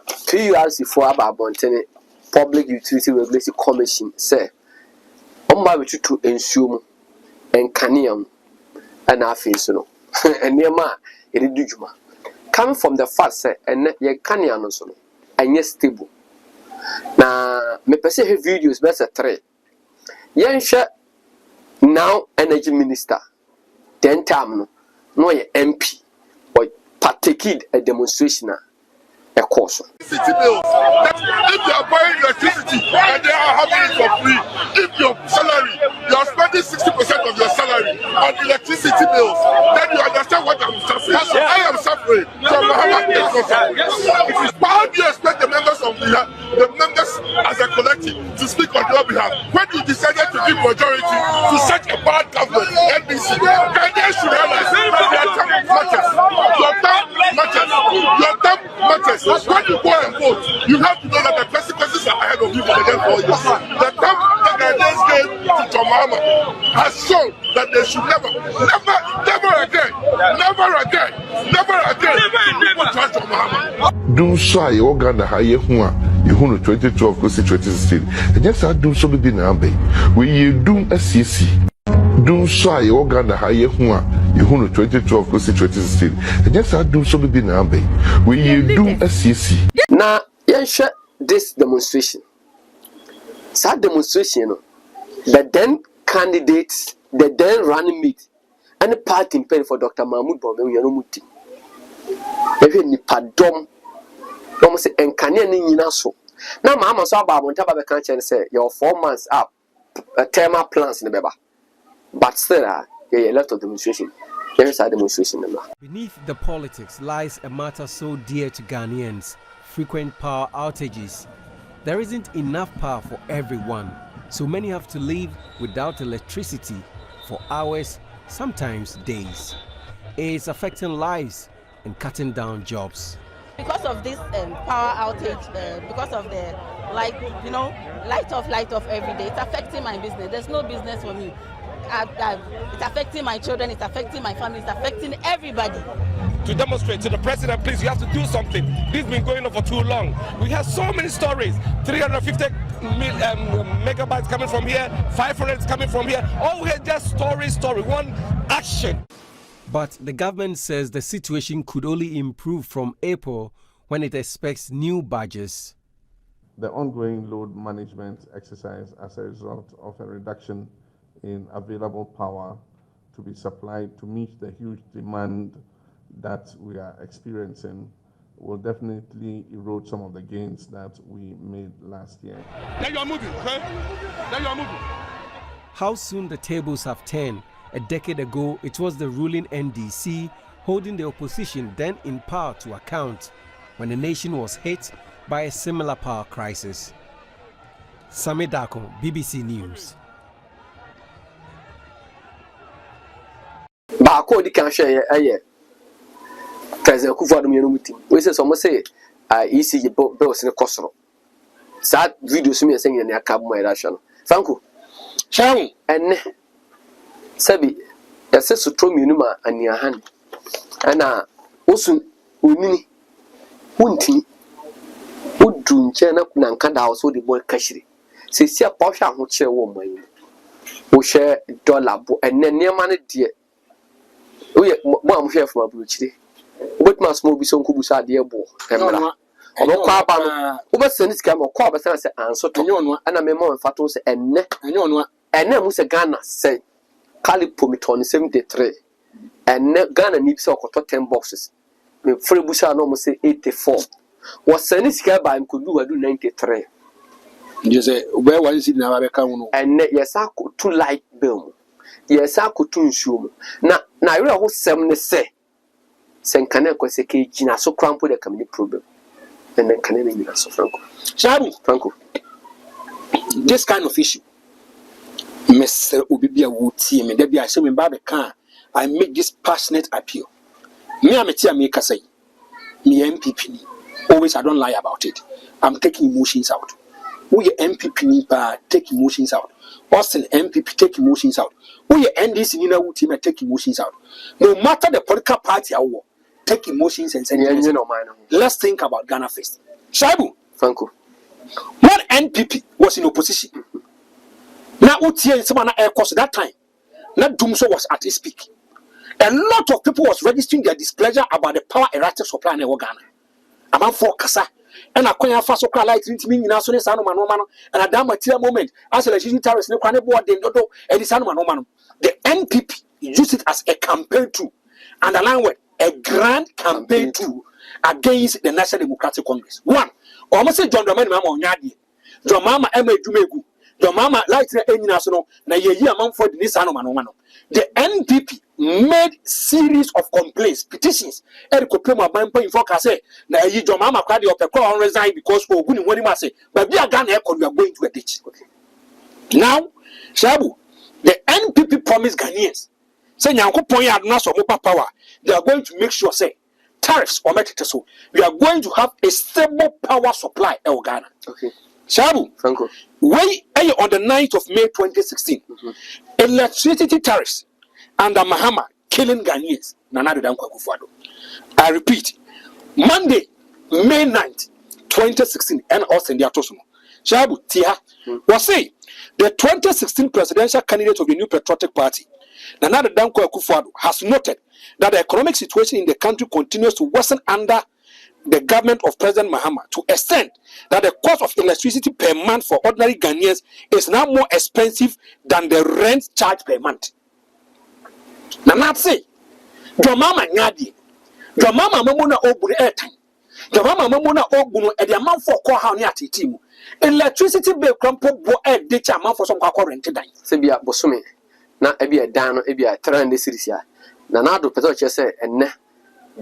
3 years before about Montana Public Utility Regulation Commission say. Omba wetu to ensume and canium and our face, no, and near ma, it is juma. Coming from the fact, say, and ye caniano, so, and yes, stable. Now, me per se videos better 3. Yen share now energy minister, then time no ye MP or partake a demonstration. A course. City bills. If you are buying electricity and they are having it for free, if your salary, you are spending 60% of your salary on electricity bills, then you understand what I'm suffering. I am suffering from how do you expect the members of the members as a collective to speak on your behalf when you decided to give majority to such a bad government, NBC? They should realize that their term matters. Your term matters. Your term matters. When you go and vote, you have to know that the consequences are ahead of you for the next 4 years. The term that the Ghanaians gave to John Mahama has shown that they should never trust John Mahama. Do so I organ higher one. You 2012 go see 2016. And yes, I do so be now. We you do a CC. Do so I organ higher one. You 2012 go see 2016. And yes, I do so be now. We you do a CC. Now, yes, this demonstration. That demonstration, the then candidates, the then running mate, and the party paying for Dr. Bawumia no muti. Every nipadom, almost say enkane ni nyina so. Now, Mama saw Babu on top of the country and say, "You're 4 months up, thermal plans in the beba." But still, a lot of demonstration. There is a demonstration. Beneath the politics lies a matter so dear to Ghanaians: frequent power outages. There isn't enough power for everyone, so many have to live without electricity for hours, sometimes days. It's affecting lives and cutting down jobs. Because of this power outage, because of the light of every day, it's affecting my business. There's no business for me. It's affecting my children, it's affecting my family, it's affecting everybody. To demonstrate to the president, please, you have to do something. This has been going on for too long. We have so many stories. 350 megabytes coming from here, 500 is coming from here. All we have just story, one action. But the government says the situation could only improve from April when it expects new badges. The ongoing load management exercise as a result of a reduction in available power to be supplied to meet the huge demand that we are experiencing will definitely erode some of the gains that we made last year. Now you are moving, okay? Now you are moving. How soon the tables have turned. A decade ago, it was the ruling NDC holding the opposition then in power to account when the nation was hit by a similar power crisis. Sami Dako, BBC News. Baako di kan hwe eye President Kufuor meeting. We say some say ECG bills ne kosoro. Sa video so me say ne aka bo ira hwe no. Franco. Shawu enne Sabi yase sutro mienu ma aniahan. Ana osun onini hunti udru nche na nka da so de boy kashire. Se sia pa hwe aho kire wo man. Wo hwe dollar bo enne niam ne de oye mo am hwe from abrochire. But my small bison kubusa de ebo emra. Obo kwa aba no. Wo be send sika mo kwa be send se anso to. Ana me mo mfato se enne. Enne mu se Ghana say Calipo me 73 and Ghana needs okoto 10 boxes. Me free busa no mo say 84. Was send sika ba could do 93. You say where was it na ba ka no. And yes I could to light bill. Yes I could to nsuo. Na we ho sem ne say senkane kwese ke gina so crampo de kamini problem. And then can any so Franco. This kind of issue Mr. Ubibia Wuti, me there be I say me babe can I make this passionate appeal. Me ametia me say me MPP. Always I don't lie about it. I'm taking emotions out. We MPP take emotions out. Austin MPP take emotions out. We NDC Nina Wuti me take emotions out. No matter the political party I war, take emotions and send Let's think about Ghana first. Shaibu Franco. When NPP was in opposition. Now, someone air course that time, not Dumso was at his peak. A lot of people was registering their displeasure about the power erratic supply in Ghana. About 4 Kasa, and I can't fast so like me in Asuni Sanomano, and a damn material moment as electricity tariffs no board and the Sanomano. The NPP used it as a campaign tool, and along with a grand campaign tool against the National Democratic Congress. One, almost say John Dramani Mama Onyadi, John Mama Emma Dumegu. Your mama like any national na ye among for the Nissan Mano. The NPP made series of complaints, petitions, and could claim a man paying for Case. Now ye your mama cried up a call on resign because for winning what he must say, but we are gonna echo, we are going to a ditch. Now, Shabu, the NPP promised Ghanaians, saying Yanko Poya Naso Mopa Power, they are going to make sure say tariffs or so. We are going to have a stable power supply in Ghana. Okay. Shabu, Franco. When on the 9th of May 2016, electricity tariffs under Mahama killing Ghanaians. I repeat, Monday, May 9th, 2016, and Austin Diatosumo. Shabu Tia was saying the 2016 presidential candidate of the New Patriotic Party, Nana Danko Akufo-Addo, has noted that the economic situation in the country continues to worsen under the government of President Mahama to extent that the cost of electricity per month for ordinary Ghanaians is now more expensive than the rent charged per month. Now, not say, your mama nyadi, your mama mamona obune airtime, your mama mamona obuno at the amount for call how near Timu. Electricity bill crumple bo air ditch amount for some current dine. Sebia Bosumi, na ebia dano ebia 300 cities ya. Na nado peso che say enne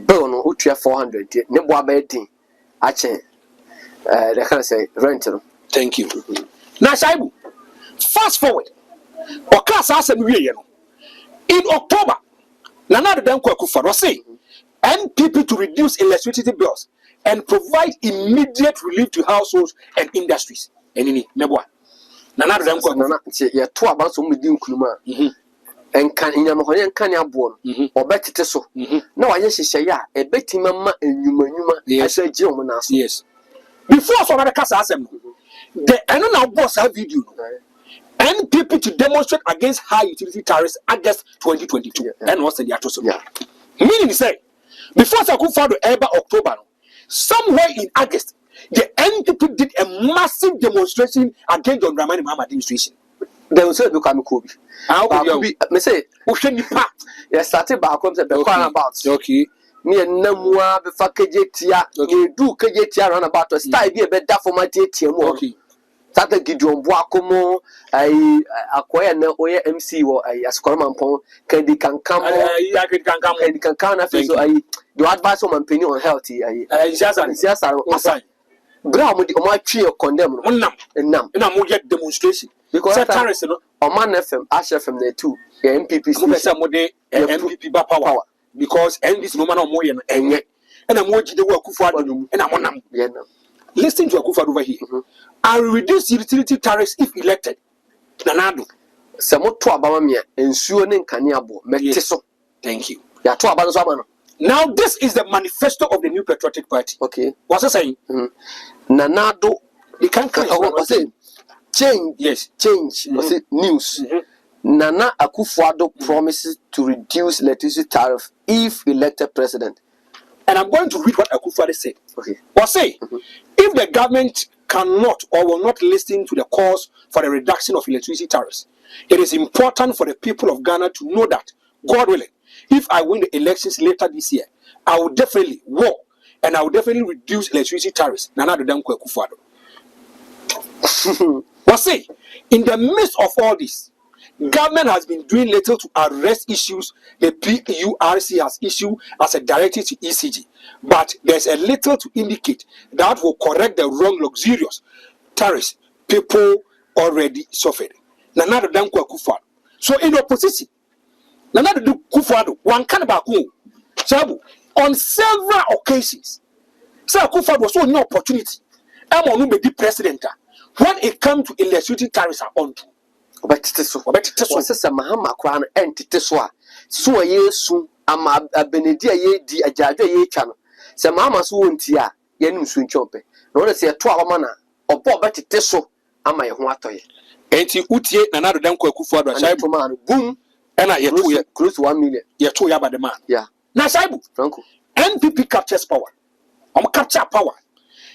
bill no utua 400 ne bo abedin ache they can say rent. Thank you. Now, Shaibu, fast forward. In October, Nana Danko Akufo was saying NPP to reduce electricity bills and provide immediate relief to households and industries. And in Mebwa. Nana Danko, yeah, 2 about some medium Kuluma. And can in Yamahoyan Kanya born or better Teso. No, I just say, yeah, a betting mamma and Yuma, yes, I said, yes. Before for Casa Assembly, the Anna boss have video. NPP to demonstrate against high utility tariffs August 2022. And what's the actual meaning to say, before Sakufa to ever October, somewhere in August, the NPP did a massive demonstration against John Dramani Mahama administration. They will say, look at me, Kobe. I'll be, me say, yes, started back on the about. Okay. Me and Namua, the Fakajetia, you do Kajetia run about a style be a better for my tea. Okay. Tata Gideon Boacomo, I acquire no MC or I Ascorman Pon, can come, and can come. I do advise on my opinion on healthy. I just answer. Brown with my tree of condemn, and I'm get demonstration because Paris, man FM, Asher from there too. The MPP, MPP power because this no man or more and yet, and I'm watching the work of and I'm on them. Listen to Akufo over here. I will reduce utility tariffs if elected. Nanado. Samo to Bawumia ensuring Kanyabo Metiso. Thank you. Ya to Abanzo. Now this is the manifesto of the New Patriotic Party. Okay. What's it saying? Nanado. The country is change. Yes. Change. Was it news? Nana Akufo promises to reduce electricity tariff if elected president. And I'm going to read what Akufo said. Okay. Or say, if the government cannot or will not listen to the calls for the reduction of electricity tariffs, it is important for the people of Ghana to know that, God willing, if I win the elections later this year, I will definitely work and I will definitely reduce electricity tariffs. Nana Danko Akufo. But say, in the midst of all this, government has been doing little to address issues the PURC has issued as a directive to ECG, but there's a little to indicate that will correct the wrong luxurious tariffs people already suffered. Nana Danko Akufo. So in opposition, Nana Akufo one can back home. On several occasions, Sir Akufo was so no opportunity. I'm on the president when it comes to electricity tariffs are on. But Teso, Mahama Crown and Teswa. So a year soon, I'm a Benedia ye a Jaja ye channel. Some Mamma's won't ya, Yenum soon chompe. No, let's say a 12 manner or Bob Teso, am I Huatoy. Ain't you Utie and another Danko Akufo, Shaibu man, boom, and I yet close to 1 million. You're 2 years by the man. Yeah. Now, Shaibu, Franco, NPP captures power. Capture power.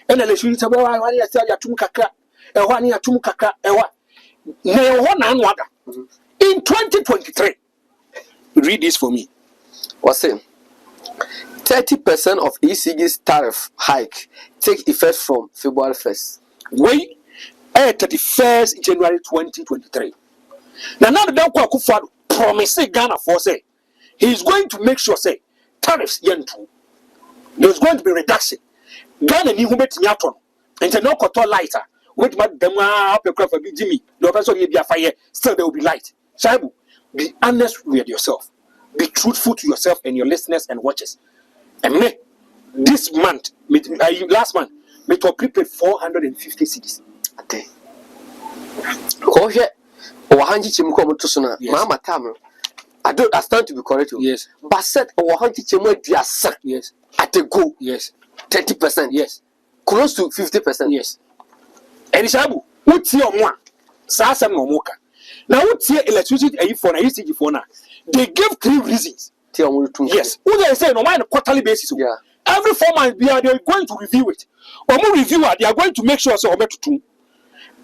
And the Lishita, I tell you, Tumkaka, and 1 year Tumkaka, and what? In 2023, read this for me. What's it? 30% of ECG's tariff hike take effect from February 1st. Wait, 31st January 2023. Now the Danko Akufo promised Ghana for say he's going to make sure say tariffs yentu. There's going to be reduction. Ghana ni humet nyaton. Into no koto lighter. Wait, but them up your crop for Jimmy. No person will be a fire. Still, there will be light. Shaibu, be honest with yourself. Be truthful to yourself and your listeners and watchers. And me, this month, last month, me to prepare 450 cities a day. Oh yeah, or 100 chimko to sona. Mama Tamil. I stand to be correct. Yes. But said or 100 chimko yes. Yes. At the go. Yes. 30%. Yes. Close to 50%. Yes. And Shabu, what's your one? Sasa no moka. Now, what's your electricity for na ECG for na? They give 3 reasons. Yes. Who they say no on a quarterly basis. Yeah. Every 4 months, they are going to review it. Or more review it, they are going to make sure so every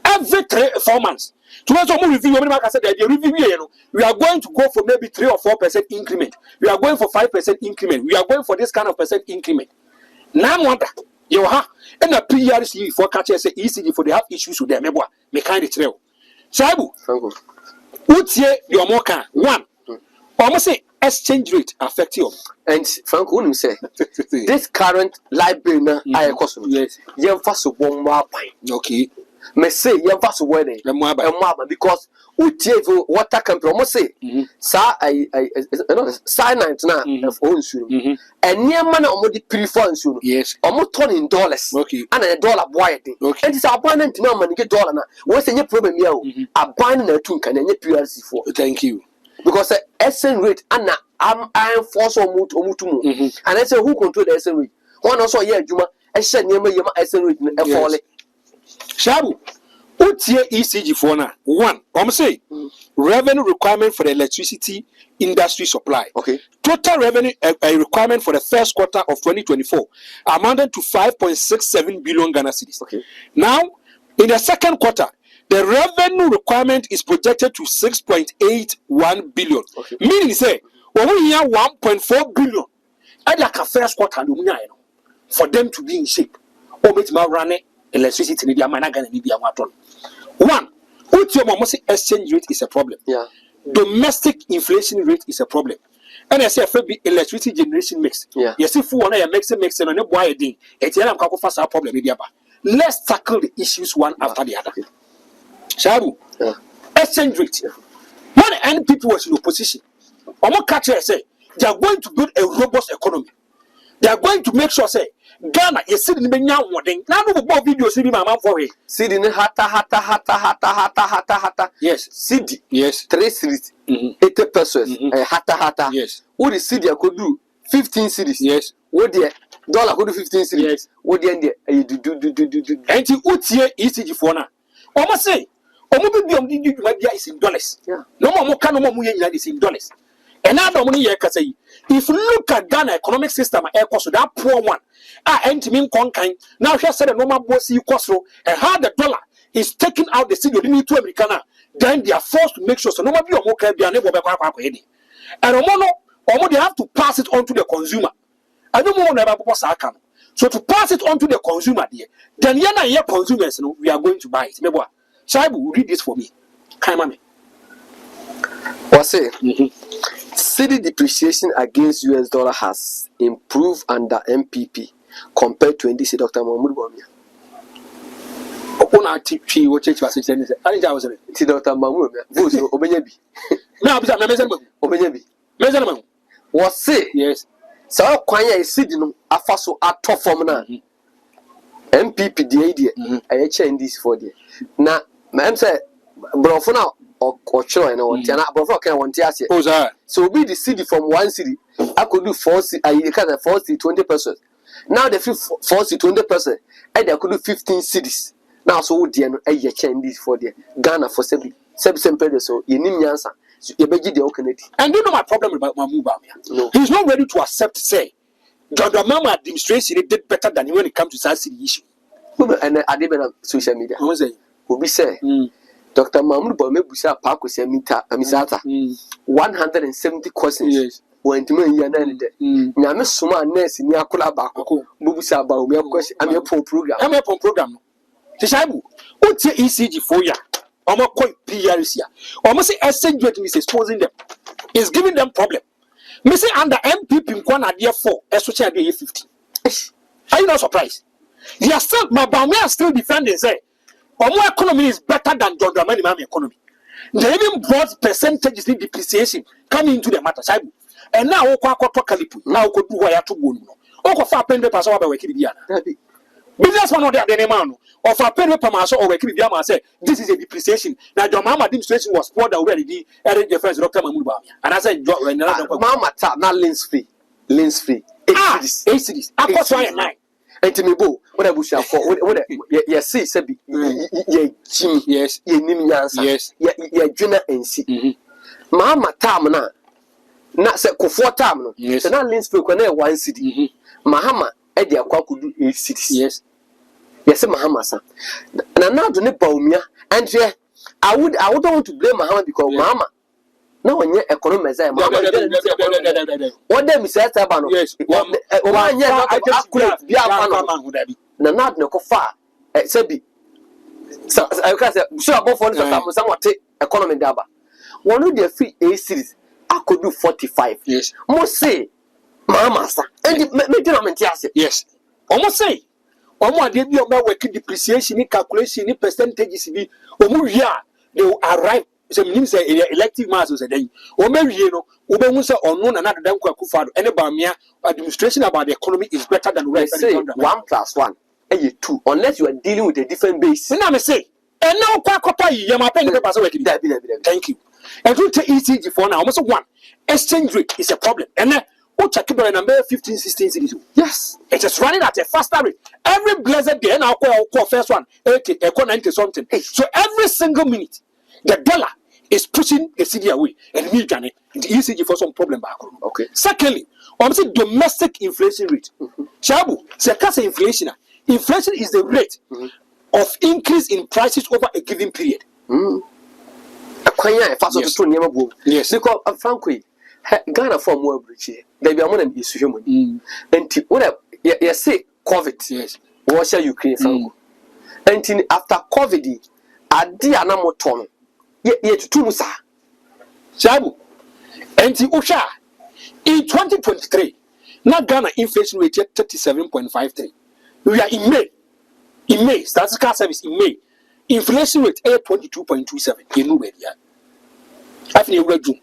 4 months. To us, review, like I said, they review. We are going to go for maybe 3 or 4% increment. We are going for 5% increment. We are going for this kind of percent increment. Now, what? You have and a PRC for catchers say ECG for they have issues with them. Me kind of trail. Shabu, what's here your mocha? One, almost say exchange rate affect you? And Frank wouldn't say this current library na I cost. Yes. Yen fast one more pine. Okay. Me say yen fast wedding. Because Utievo water company almost say sa I cyanide na phone soon. And near man almost prefer soon. Yes. Almost turn in dollars. Okay. And a dollar boy. Okay. And it's abundant no money get dollar na. What's any problem here? Abandon a tune can any PLC for. Thank you. Because the exchange rate and I force or mutumu. And I say who control the exchange rate? One also here Juma exchange near my exchange rate and fall. Shabu. Utie ECG for now. One, I'm saying revenue requirement for the electricity industry supply. Okay. Total revenue requirement for the first quarter of 2024 amounted to 5.67 billion Ghana cedis. Okay. Now, in the second quarter, the revenue requirement is projected to 6.81 billion. Okay. Meaning, say, when we have 1.4 billion, and like a first quarter, for them to be in shape, or make my running electricity in the Amanagan and India. One, exchange rate is a problem. Yeah. Domestic inflation rate is a problem. And I say, electricity generation mix. Yeah. Yes, if one mix and a boy a day, it's a fast problem. Let's tackle the issues one after the other. Shabu, exchange rate. When any people was in opposition, I'm not catching say they are going to build a robust economy. They are going to make sure say Ghana is sitting in the now one thing. Now no more videos see my mom for it. Sitting hata. Yes. City. Yes. 3 cities. 80 pesos. Hata. Yes. What the city could do 15 cities. Yes. What the dollar could do 15 cities. Yes. What the end do. And you utie ECG for now. Almost say is in dollars. Yeah. No more can no more is in dollars. And now if you look at Ghana economic system, that poor one, now she said a normal boss you cost and how the dollar is taking out the city limit to Americana, then they are forced to make sure so no more be and they have to pass it on to the consumer. I don't know never so to pass it on to the consumer there, then consumers we are going to buy it. Shaibu, read this for me. Kaimame. What's it? Cedi depreciation against US dollar has improved under MPP compared to NDC Dr. Bawumia. Opona TP what church was saying. I think I was it. Dr. Bawumia. Vote Obenyabi. Now I'm Obenyabi. Measurement. What's it? Yes. So kwanya Cedi no afaso ato form na. MPP the idea. I change this for there. Na I'm say brofo na Ochro and on Tiana Brofo can want to so be the city from 1 city. I could do 4 20 persons. Now the 20%, and I could do 15 cities. Now so dear a change this for the Ghana for 7 so you need answer. You beg the Okanity. And you know my problem about Bawumia. No. He's not ready to accept say Dr.Bawumia administration did better than when it comes to that city issue. And I did on social media. I was saying, who be say Dr. Bawumia Busa Parko Semita Amisata 170 questions. Yes. When to me, Yama Suma Ness in Yakula Bako, Bubusa Bawumia question. I'm your program. I'm a program. Tishabu, what's your ECG for ya? Almost quite PRC. Almost exchange rate is exposing them. It's giving them problem. Me say under MPP in Kwana dear 4, especially at the 50. Are you not surprised? They are still, my Bawumia still defending say. Our economy is better than John Dramani economy. They even brought percentages in depreciation coming into the matter. And now, now could do why to go. Oko for pen papers over Wikipedia. Businessman or the name of a pen paper or Wikipedia say this is a depreciation. Now, your mama demonstration was poured already at the first Dr. Bawumia. And I said, Mama tap not lens free. 8 cities. I got why 9. And to me, what I wish I for what yes, Sebi, Jimmy, yes, ye Nimians, yes, ye Juna and see. Mamma Tamana, not set for time, yes, and not lens for 1 city. Mahama, Eddie could do 8 cities, yes, yes, Mahama, and now to Bawumia, and I would not want to blame Mahama because Mama. No one yet economize. What them is that about? Yes, one year I just could be a not no far. Sebi. So I can say, sure, both for somewhat take economy daba. One of the free A series, I could do 45. Yes. Must say, Mama, sir. And the yes. Almost say. Omo ade bi o working depreciation ni calculation ni percentages bi omo wi a they will arrive so meaning say elective mass so say o ma wi no o be hu say ono na dan kwakufado ene Bawumia administration about the economy is better than we say 1 + 1 2 unless you are dealing with a different base. Na me say and now kwakota yi ya ma pen paper say working. Thank you. And to ECG for now almost one exchange rate is a problem and o check it by number 15 16 cities. Yes, it is running at a faster rate every blessed day. Now call first one 80 90 something. So every single minute the dollar is pushing the city away and me the ECG for some problem back. Okay. Secondly, almost domestic inflation rate. Chabu, say inflation is the rate of increase in prices over a given period. Yes, because frankly Ghana for more bridge. They be among them is human. And what you say COVID, yes, Russia, Ukraine, and after COVID, a diana moton, yet two musa. Shabu, and Usha in 2023, now Ghana inflation rate at 37.53. We are in May. In May, statistical service in May, inflation rate at 22.27. You know where they are. I think we're June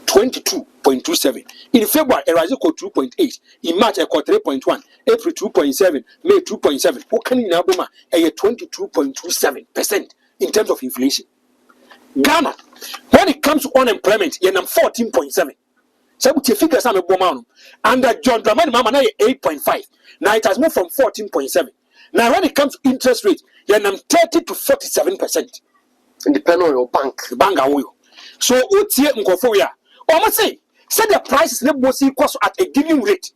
22.27. In February, a rise of 2.8. In March, a 3.1. April 2.7. May 2.7. What can you now be? A 22.27% in terms of inflation. Ghana, when it comes to unemployment, you're 14.7. So we figure some bomb under John Dramani Mama now 8.5. Now it has moved from 14.7. Now when it comes to interest rate, you're 30 to 47%. Depending on your bank. So utie nkofo ya almost say the prices ne both equals at a given rate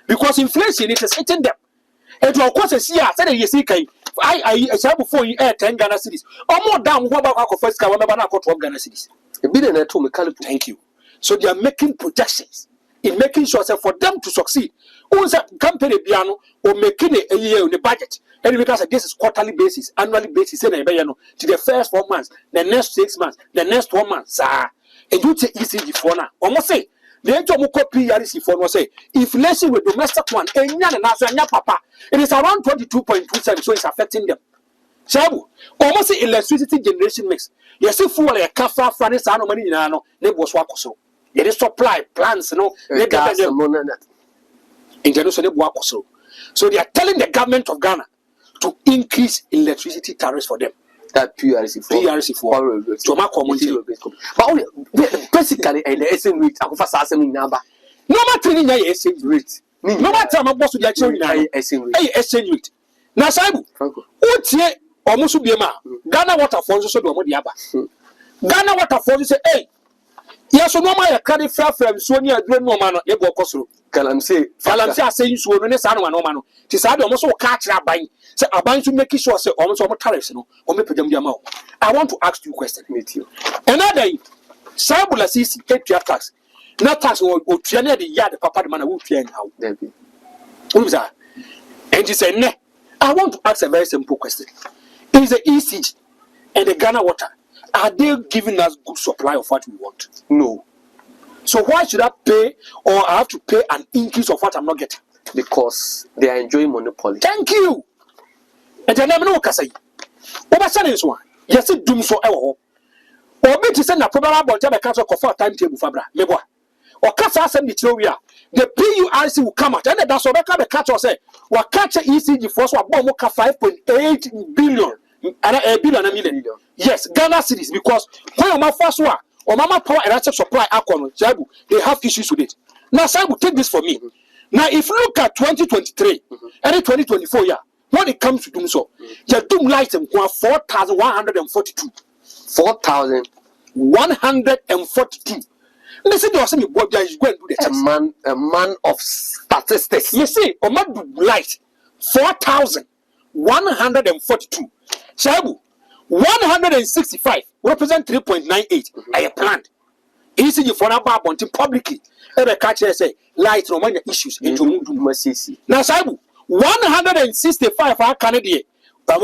because inflation it is hitting them. And of course see ya say you see kai I say before you 10 Ghana cedis or more down what about first ka remember na 12 Ghana cedis. E be na to mechanical. Thank you. So they are making projections in making sure that for them to succeed once company biano or making a year on the budget. And because this is quarterly basis, annually basis, to the first 4 months, the next 6 months, the next 1 month, and you take ECG for now. Almost say, the age of copy RC for say, inflation with domestic one, and papa, it is around 22.27, so it's affecting them. Shabu, almost say electricity generation mix. You see, for a kafa, France, and money, neighbors work so. There is supply plans, they gas, international work so. So they are telling the government of Ghana to increase electricity tariffs for them. That PRC4. To my community. But basically, the exchange rate, I prefer something number. No matter the exchange rate. No matter my boss to the exchange rate. Now, Saibu, what's here almost be a man. Ghana water falls so do Ghana water falls say, hey, yes, so no my carry fair from Sonia, no man, a book. Galamsey, I say you so no son, no man. Tis I almost catch that buying. So I bind to make sure say almost all tariffs, or make them amount. I want to ask you a question. Meet you. Another Sabula CC, take your tax. Not tax or Triana the yard, papa the man who train how. Who's that? And you say, ne. I want to ask a very simple question. Is the ECG and the Ghana water, are they giving us good supply of what we want? No. So why should I pay or I have to pay an increase of what I'm not getting? Because they are enjoying monopoly. Thank you. And then I'm not saying. Overstand this one. Yes, it doom so ever. Or me to send a program about the council for timetable Fabra. Meboa. Or Casa send the theoria. The PURC will come out. And that's what the catcher say. What catcher ECG force what bomb 5.8 billion. And a billion. Yes, Ghana cities because when my first one or Mama Power and Electric Supply Akon, they have issues with it. Now, Saibu, take this for me. Now, if you look at 2023 and 2024, when it comes to doom so, your doom light 4,142. 4,142. Listen to us, me boy, is going to do the test. A man of statistics. You see, a man light 4,142. Saibu. 165 represent 3.98. I planned. ECG for now bunting publicly. Every catcher say light no money issues into now Saibu 165 for Canada. Now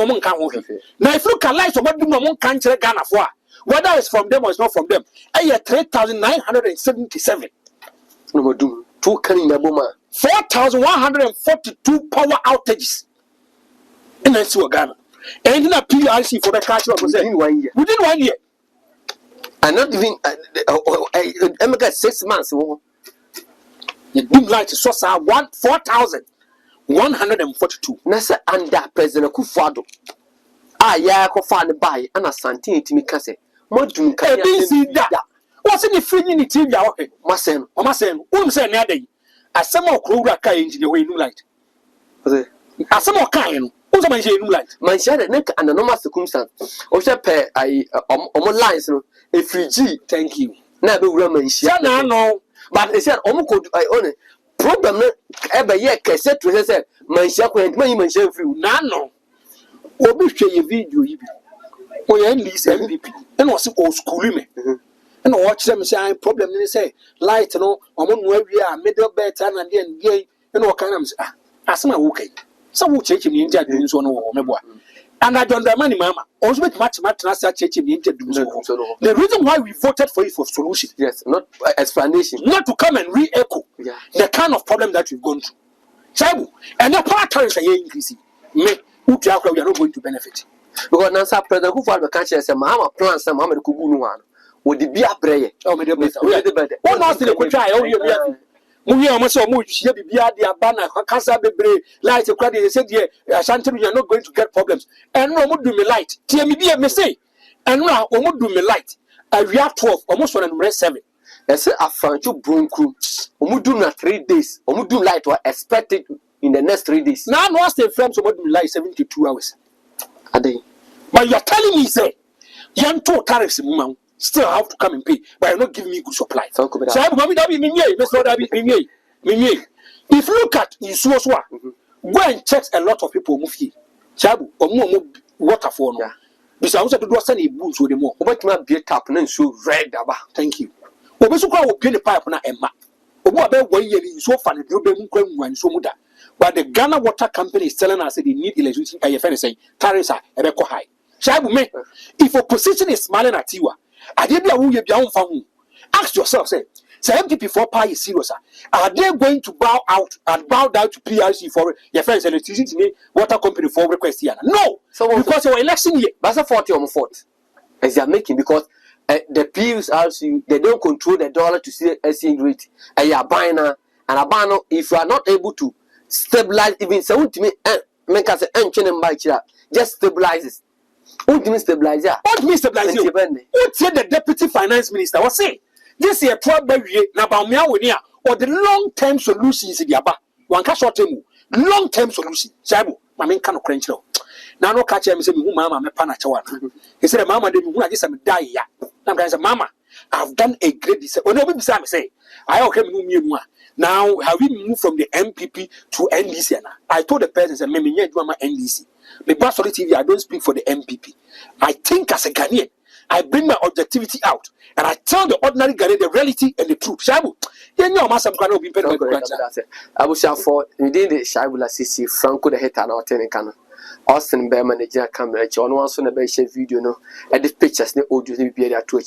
if you look at light of what do no can Ghana for whether it's from them or it's not from them. 3,977. No do 4,142 power outages in Ghana. And in a PRC for the culture within 1 year. Within 1 year. And not even 6 months. The dim light is so 4,142. Nasa under President Kufuado. Ya ko fa ne bai ana santin timi kase. Modun ka ya see that. What's in the free in the TV? Masen. O masen. Say na dey. Asem okro ka engineer we new light. Asem okan no. Who man say new light? Man share the neck and normal circumstance. O she pe ai omo lines no. E free G. Thank you. Na be wura man share. Na no. But they said omo ko I own problem no e be ye kese to say man share ko man share free. Na no. Obi hwe ye video yi bi. O ye lease MVP. E no se old school me. And watch them say problem ni say light no omo no awia middle belt and dey and what kind of asema okay. So who check him into doing so no meboa. And I don't money mama. Also with much check him into doing so. The reason why we voted for it for solution. Yes, not explanation. Not to come and re-echo the kind of problem that we've gone through. Chabu, and the part times are increasing. Me we are not going to benefit. Because now President Kufuor can't say Mama plans some Mama Kubu no one. Would the be a prayer? Oh, me the one else the try. Oh, you Muhi almost so much. You be at the Abana, Casa Bebre, light of credit. They said, yeah, Ashanti, you are not going to get problems. And no more do me light. TMB, me say. And now, almost do me light. We have 12, almost 107. I say, a Franco Brunku, Omudu na 3 days. Omudu light were expected in the next 3 days. Now, no, stay from somebody like 72 hours. A day. But you are telling me, say, young two tariffs, still have to come and pay, but you're not giving me good supply. So, if you look at Isuoswa, go and check a lot of people move here. Chabu, or more water for no. Besides, I do not send a boots with more. But my beer tap and so red. Thank you. Obesukwa will pay the pipe na Emma. Obo about 1 year is so funny, you be one so muda. But the Ghana Water Company is telling us that they need electricity. I have saying tariffs are ever high. Chabu, me, if opposition is smiling at you, I did be a woo you. Ask yourself, say MPP for pie is serious. Are they going to bow out and bow down to PRC for your friends electricity water company for request here? No, so because your election year, that's a 40 or 40 as they are making because the PRC they don't control the dollar to see exchange rate. And you are buying and a banner if you are not able to stabilize even so to me make us just stabilizes. What do you mean stabilize? What do you mean stabilize? What said the deputy finance minister was saying? This year, probably Npp'S or the long-term solutions in the Aba. One can short term, long-term solution. Sabu, my main kind of crunch. Now, no catch him say, Mama, I'm a panachawan. He said, Mama, I just am die. I'm going to say, Mama, I've done a great decision. Oh, no, I'm saying, I okay, me. Now, have we moved from the MPP to NDC? I told the person, say, Maybe you do my NDC. The Basel TV, I don't speak for the MPP. I think as a Ghanaian, I bring my objectivity out and I tell the ordinary Ghanaian the reality and the truth. Shabu, you know, Master Kano be better. I was for within the Shabula CC, Franco the Hetan or Telecano. Austin Bear manager camera, John Watson, a video, no, and the pictures, the audio, be there to